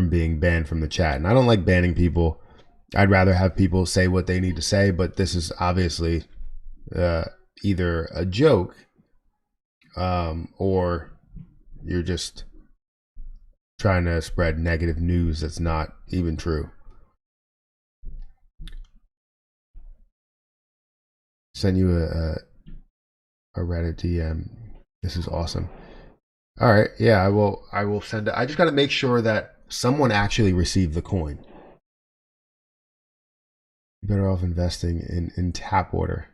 being banned from the chat. And I don't like banning people. I'd rather have people say what they need to say, but this is obviously uh, either a joke, or you're just trying to spread negative news that's not even true. Send you a Reddit DM. This is awesome. All right, yeah, I will send it. I just got to make sure that someone actually received the coin. You're better off investing in tap water.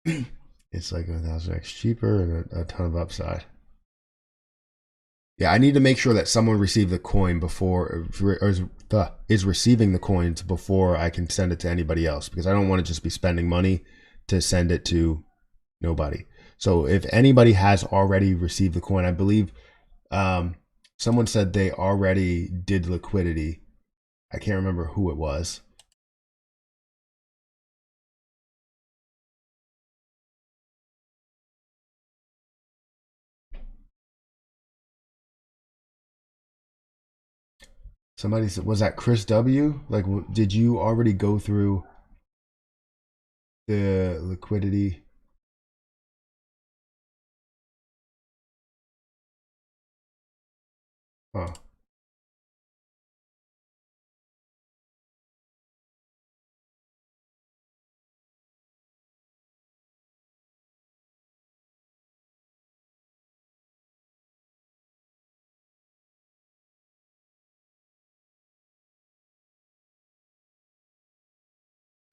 It's like 1,000x cheaper and a ton of upside. Yeah, I need to make sure that someone received the coin before, or is receiving the coins before I can send it to anybody else, because I don't want to just be spending money to send it to nobody. So if anybody has already received the coin, I believe someone said they already did liquidity. I can't remember who it was. Somebody said, was that Chris W? Like, did you already go through the liquidity? Oh,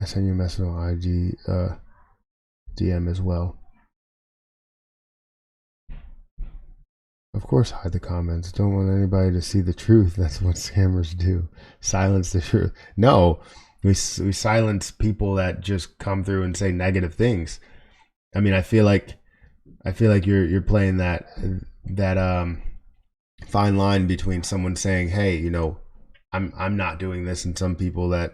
I sent you a message on IG DM as well. Of course, hide the comments. Don't want anybody to see the truth. That's what scammers do. Silence the truth. No, we silence people that just come through and say negative things. I mean, I feel like you're playing that fine line between someone saying, "Hey, I'm not doing this," and some people that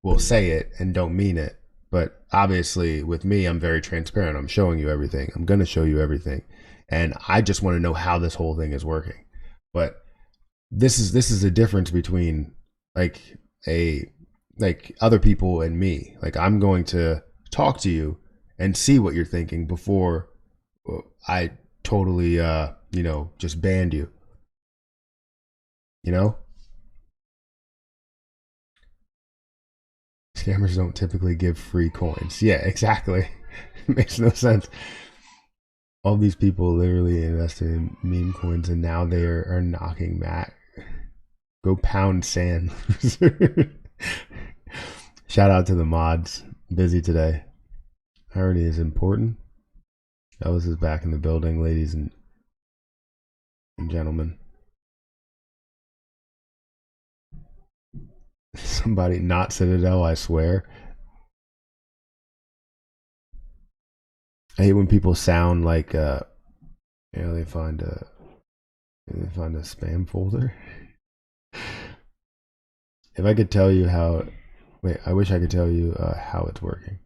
will say it and don't mean it. But obviously, with me, I'm very transparent. I'm showing you everything. I'm gonna show you everything, and I just want to know how this whole thing is working. But this is a difference between like a like other people and me. Like, I'm going to talk to you and see what you're thinking before I totally just banned you. You know, scammers don't typically give free coins. Yeah, exactly. It makes no sense. All these people literally invested in meme coins, and now they are knocking Matt. Go pound sand. Shout out to the mods. Busy today. Irony is important. Elvis is back in the building, ladies and gentlemen. Somebody not Citadel, I swear. I hate when people sound like they find a spam folder. If I could tell you how, wait, I wish I could tell you how it's working.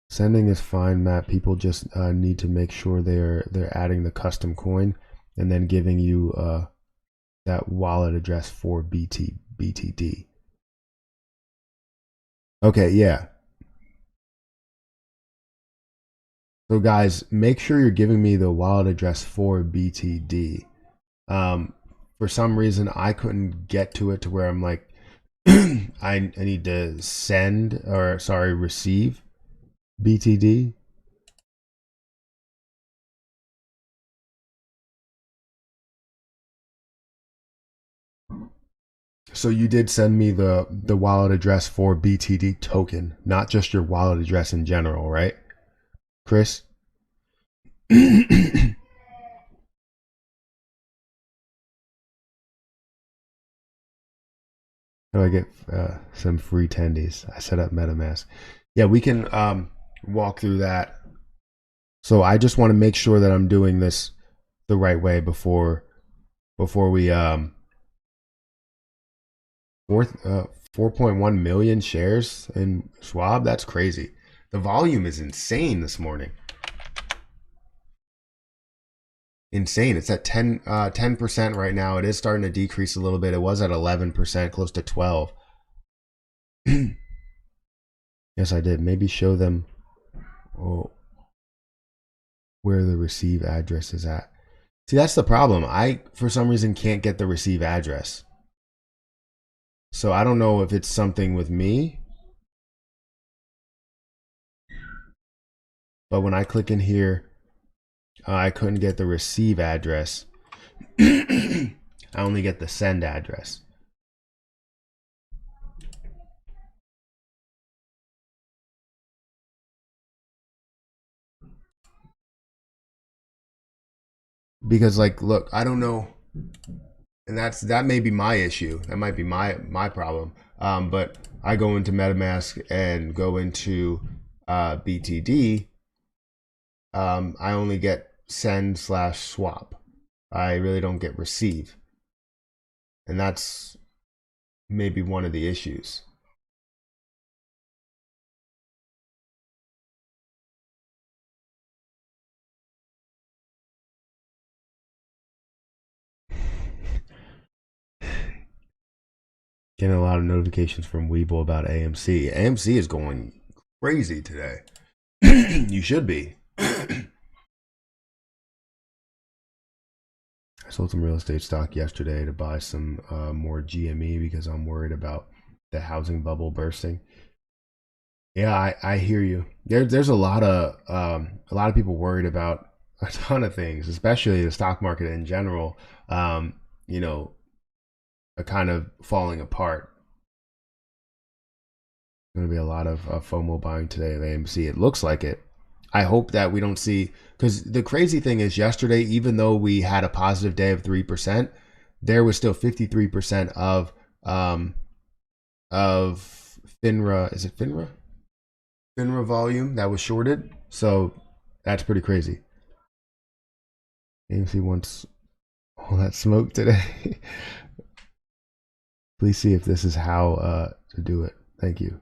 Sending is fine, Matt. People just need to make sure they're adding the custom coin and then giving you that wallet address for BTD. Okay, yeah. So guys, make sure you're giving me the wallet address for BTD. For some reason, I couldn't get to it to where I'm like, I need to receive BTD. So you did send me the wallet address for BTD token, not just your wallet address in general, right, Chris? How do I get some free tendies? I set up MetaMask. Yeah, we can walk through that. So I just want to make sure that I'm doing this the right way before we 4.1 million shares in Schwab. That's crazy. The volume is insane this morning. Insane. It's at 10% right now. It is starting to decrease a little bit. It was at 11%, close to 12. Yes, I did. Maybe show them where the receive address is at. See, that's the problem. I, for some reason, can't get the receive address. So I don't know if it's something with me. But when I click in here, I couldn't get the receive address. I only get the send address. Because like, look, I don't know. And that may be my issue. That might be my problem. But I go into MetaMask and go into BTD. I only get send/swap. I really don't get receive. And that's maybe one of the issues. Getting a lot of notifications from Weeble about AMC. AMC is going crazy today. You should be. I sold some real estate stock yesterday to buy some more GME because I'm worried about the housing bubble bursting. Yeah, I hear you. There's a lot of people worried about a ton of things, especially the stock market in general. You know, kind of falling apart. Going to be a lot of FOMO buying today of AMC. It looks like it. I hope that we don't see, because the crazy thing is yesterday, even though we had a positive day of 3%, there was still 53% of FINRA. Is it FINRA? FINRA volume that was shorted. So that's pretty crazy. AMC wants all that smoke today. Please see if this is how to do it. Thank you.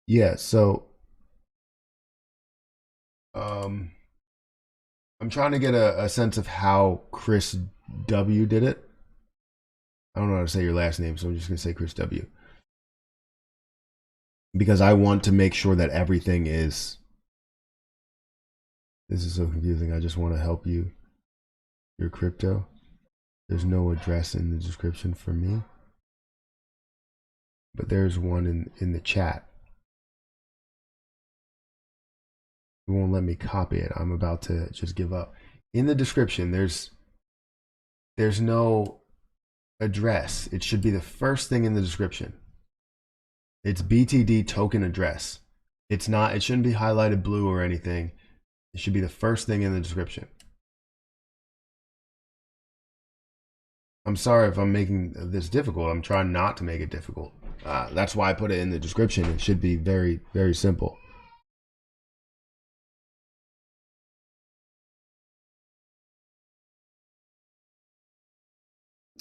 Yeah, so I'm trying to get a sense of how Chris W did it. I don't know how to say your last name, so I'm just gonna say Chris W. Because I want to make sure that everything is. This is so confusing. I just want to help you. Your crypto. There's no address in the description for me, but there's one in the chat. It won't let me copy it. I'm about to just give up. In the description, there's no address. It should be the first thing in the description. It's BTD token address. It's not. It shouldn't be highlighted blue or anything. It should be the first thing in the description. I'm sorry if I'm making this difficult. I'm trying not to make it difficult. That's why I put it in the description. It should be very, very simple.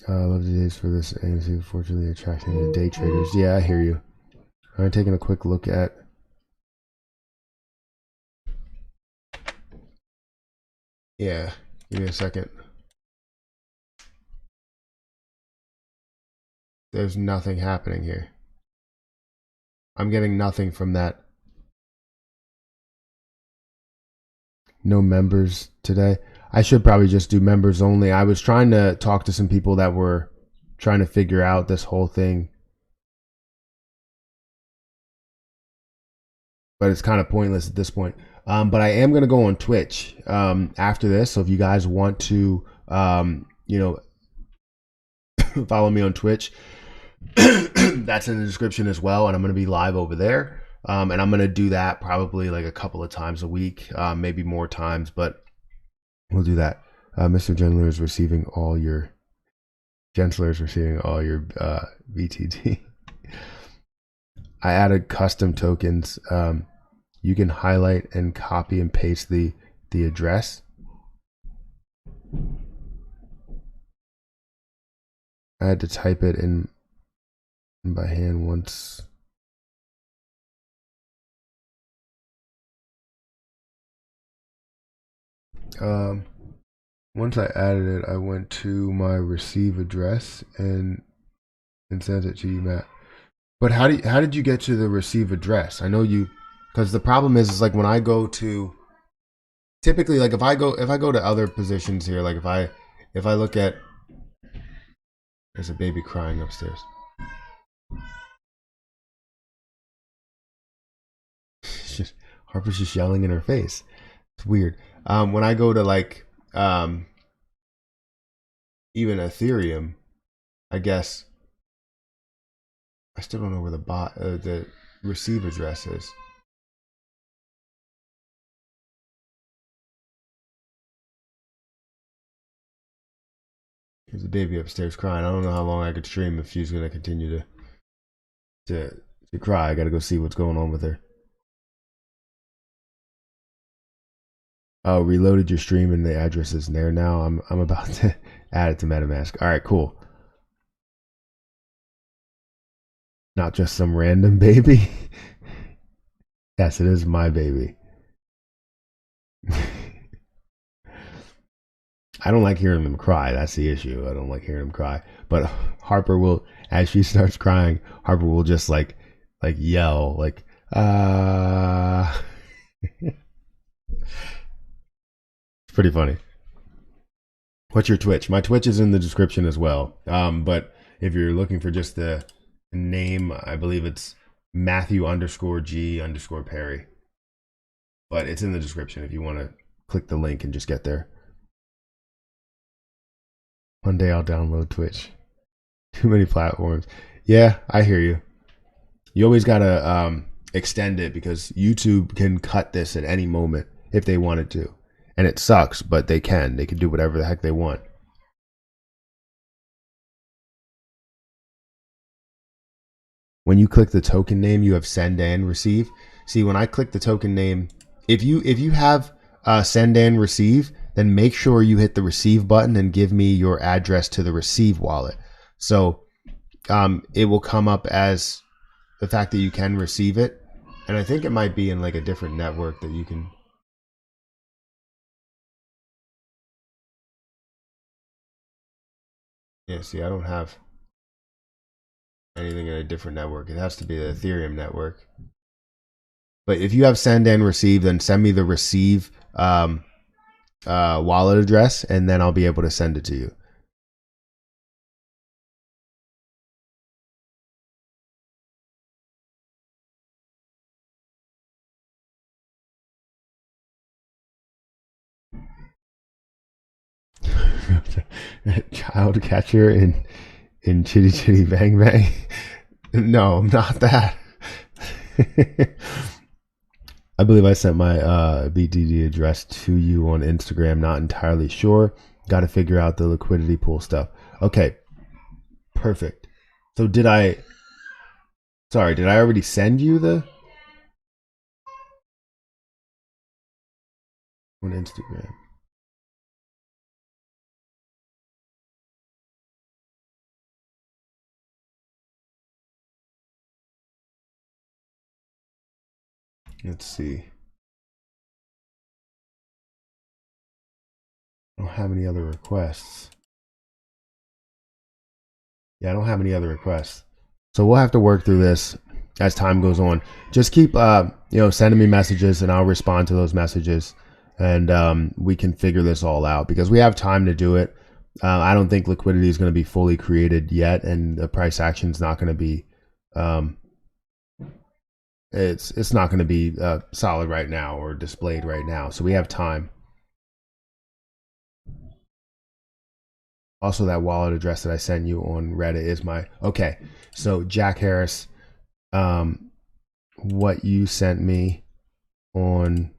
I love the days for this AMC, unfortunately attracting the day traders. Yeah, I hear you. I'm taking a quick look at. Yeah, give me a second. There's nothing happening here. I'm getting nothing from that. No members today. I should probably just do members only. I was trying to talk to some people that were trying to figure out this whole thing, but it's kind of pointless at this point. But I am going to go on Twitch after this. So if you guys want to, follow me on Twitch, that's in the description as well. And I'm going to be live over there. And I'm going to do that probably like a couple of times a week, maybe more times, but we'll do that. Mr. Gentler is receiving all your BTD. I added custom tokens. You can highlight and copy and paste the address. I had to type it in by hand once. Once I added it, I went to my receive address and sent it to you, Matt. But how did you get to the receive address? I know you, because the problem is like when I go to, typically like if I go to other positions here, like if I look at, there's a baby crying upstairs. Harper's just yelling in her face. It's weird. When I go to like even Ethereum, I guess I still don't know where the receive address is. There's a baby upstairs crying. I don't know how long I could stream if she's gonna continue to cry. I gotta go see what's going on with her. Oh, reloaded your stream and the address is there now. I'm about to add it to Metamask. All right, cool. Not just some random baby. Yes, it is my baby. I don't like hearing them cry. That's the issue. I don't like hearing them cry. But Harper will, as she starts crying, Harper will just like yell like It's pretty funny. What's your Twitch? My Twitch is in the description as well. But if you're looking for just the name, I believe it's Matthew_G_Perry. But it's in the description if you want to click the link and just get there. One day I'll download Twitch. Too many platforms. Yeah, I hear you. You always gotta extend it because YouTube can cut this at any moment if they wanted to. And it sucks, but they can. They can do whatever the heck they want. When you click the token name, you have send and receive. See, when I click the token name, if you have send and receive, then make sure you hit the receive button and give me your address to the receive wallet. So it will come up as the fact that you can receive it. And I think it might be in like a different network that you can. Yeah, see, I don't have anything in a different network. It has to be the Ethereum network. But if you have send and receive, then send me the receive wallet address, and then I'll be able to send it to you. Child catcher in Chitty Chitty Bang Bang. No, not that. I believe I sent my BTD address to you on Instagram. Not entirely sure. Got to figure out the liquidity pool stuff. Okay, perfect. So did I already send you the on Instagram? Let's see. I don't have any other requests. Yeah, I don't have any other requests. So we'll have to work through this as time goes on. Just keep sending me messages and I'll respond to those messages, and we can figure this all out because we have time to do it. I don't think liquidity is going to be fully created yet, and the price action is not going to be it's not going to be solid right now or displayed right now. So we have time. Also, that wallet address that I sent you on Reddit is my, okay. So Jack Harris, what you sent me on,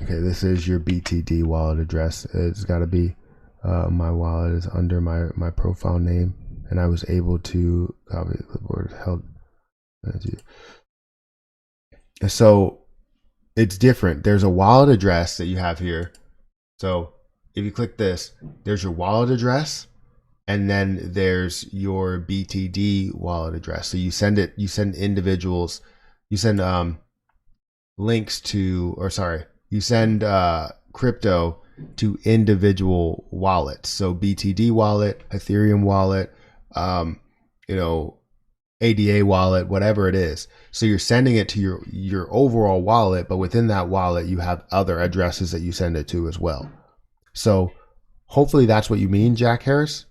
okay, this is your BTD wallet address. It's got to be, my wallet is under my profile name, and I was able to copy the board held. So it's different. There's a wallet address that you have here. So if you click this, there's your wallet address, and then there's your BTD wallet address. So you send individuals, you send links to, or sorry, you send crypto to individual wallets. So BTD wallet, Ethereum wallet, you know, ADA wallet, whatever it is. So you're sending it to your overall wallet, but within that wallet, you have other addresses that you send it to as well. So hopefully that's what you mean, Jack Harris.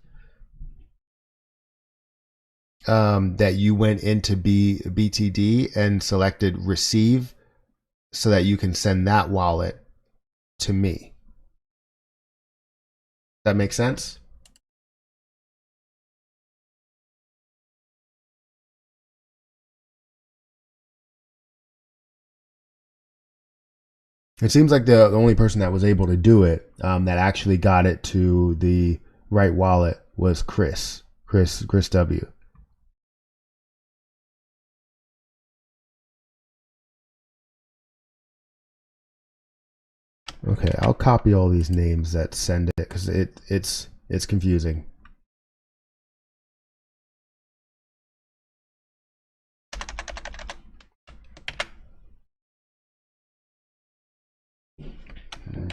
That you went into BTD and selected receive so that you can send that wallet to me. That makes sense? It seems like the only person that was able to do it, that actually got it to the right wallet, was Chris W. Okay, I'll copy all these names that send it because it's confusing.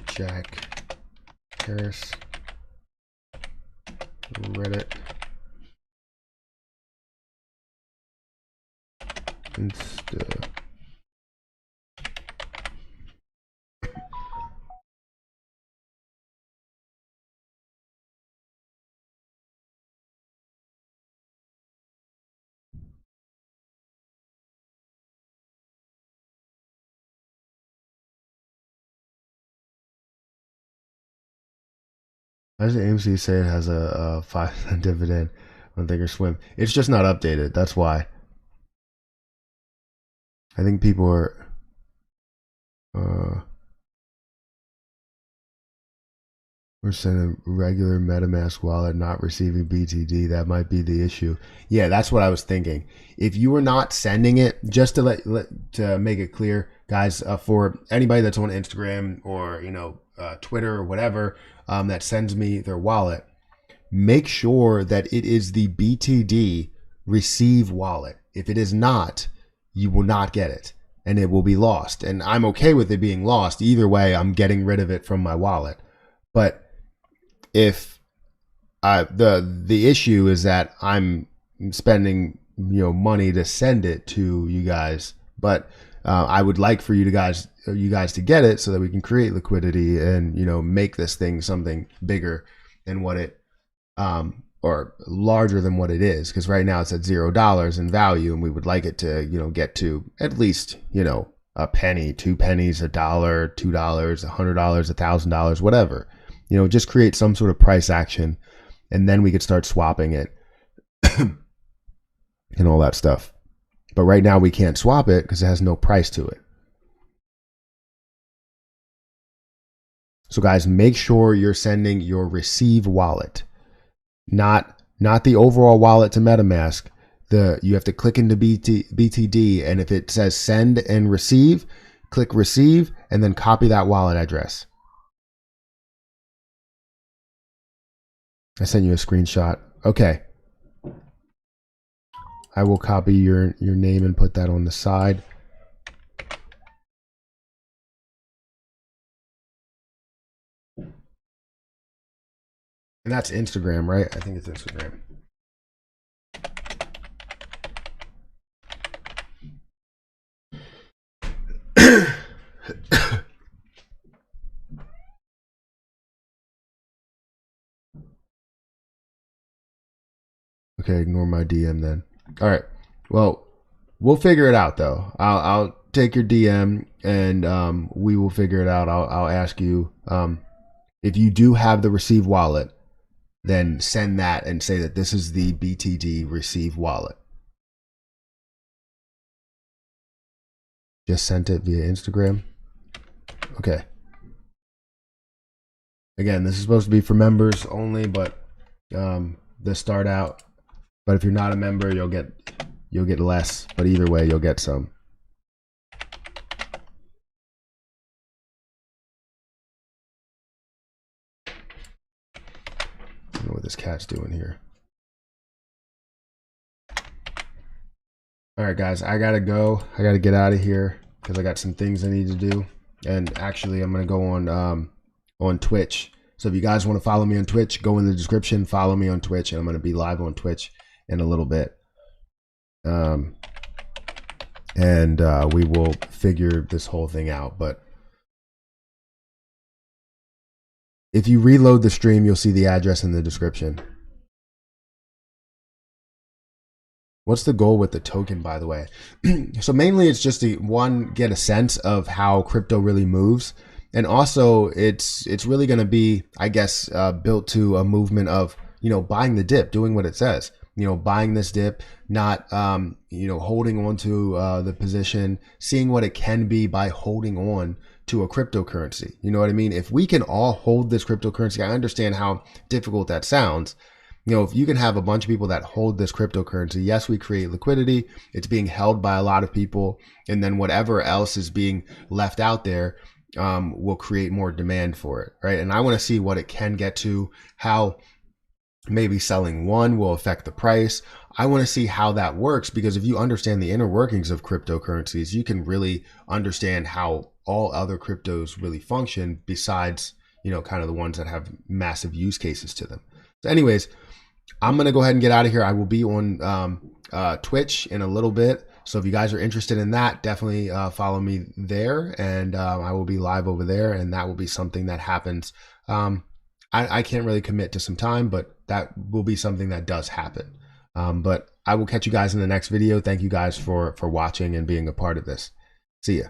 Jack Harris, Reddit, Insta. Why does the AMC say it has a 5 cent dividend on Thinkorswim? It's just not updated. That's why. I think people are. We're sending regular MetaMask wallet, not receiving BTD. That might be the issue. Yeah, that's what I was thinking. If you were not sending it, just to make it clear, guys, for anybody that's on Instagram or Twitter or whatever, that sends me their wallet, make sure that it is the BTD receive wallet. If it is not, you will not get it, and it will be lost. And I'm okay with it being lost. Either way, I'm getting rid of it from my wallet. But if the issue is that I'm spending money to send it to you guys, but I would like for you guys to get it so that we can create liquidity and make this thing something bigger than what it or larger than what it is, because right now it's at $0 in value, and we would like it to get to at least a penny, 2 pennies, $1, $2, $100, $1,000, whatever. Just create some sort of price action, and then we could start swapping it and all that stuff. But right now we can't swap it because it has no price to it. So guys, make sure you're sending your receive wallet, not the overall wallet to MetaMask. You have to click into BTD, and if it says send and receive, click receive, and then copy that wallet address. I sent you a screenshot. Okay. I will copy your name and put that on the side. And that's Instagram, right? I think it's Instagram. Okay, ignore my DM then. All right. Well, we'll figure it out though. I'll take your DM and we will figure it out. I'll ask you if you do have the receive wallet, then send that and say that this is the BTD receive wallet. Just sent it via Instagram. Okay. Again, this is supposed to be for members only, but the start out. But if you're not a member, you'll get less. But either way, you'll get some. I don't know what this cat's doing here. All right, guys, I gotta go. I gotta get out of here because I got some things I need to do. And actually, I'm gonna go on Twitch. So if you guys want to follow me on Twitch, go in the description. Follow me on Twitch, and I'm gonna be live on Twitch in a little bit. We will figure this whole thing out. But if you reload the stream, you'll see the address in the description. What's the goal with the token, by the way? So mainly it's just to, one, get a sense of how crypto really moves. And also it's really going to be, I guess, built to a movement of, buying the dip, doing what it says, buying this dip, not, holding on to the position, seeing what it can be by holding on to a cryptocurrency. You know what I mean? If we can all hold this cryptocurrency, I understand how difficult that sounds. If you can have a bunch of people that hold this cryptocurrency, yes, we create liquidity. It's being held by a lot of people. And then whatever else is being left out there will create more demand for it, right? And I want to see what it can get to, how maybe selling one will affect the price. I want to see how that works, because if you understand the inner workings of cryptocurrencies, you can really understand how all other cryptos really function besides, kind of the ones that have massive use cases to them. So anyways, I'm going to go ahead and get out of here. I will be on Twitch in a little bit. So if you guys are interested in that, definitely follow me there. And I will be live over there. And that will be something that happens. I can't really commit to some time, but that will be something that does happen. But I will catch you guys in the next video. Thank you guys for watching and being a part of this. See ya.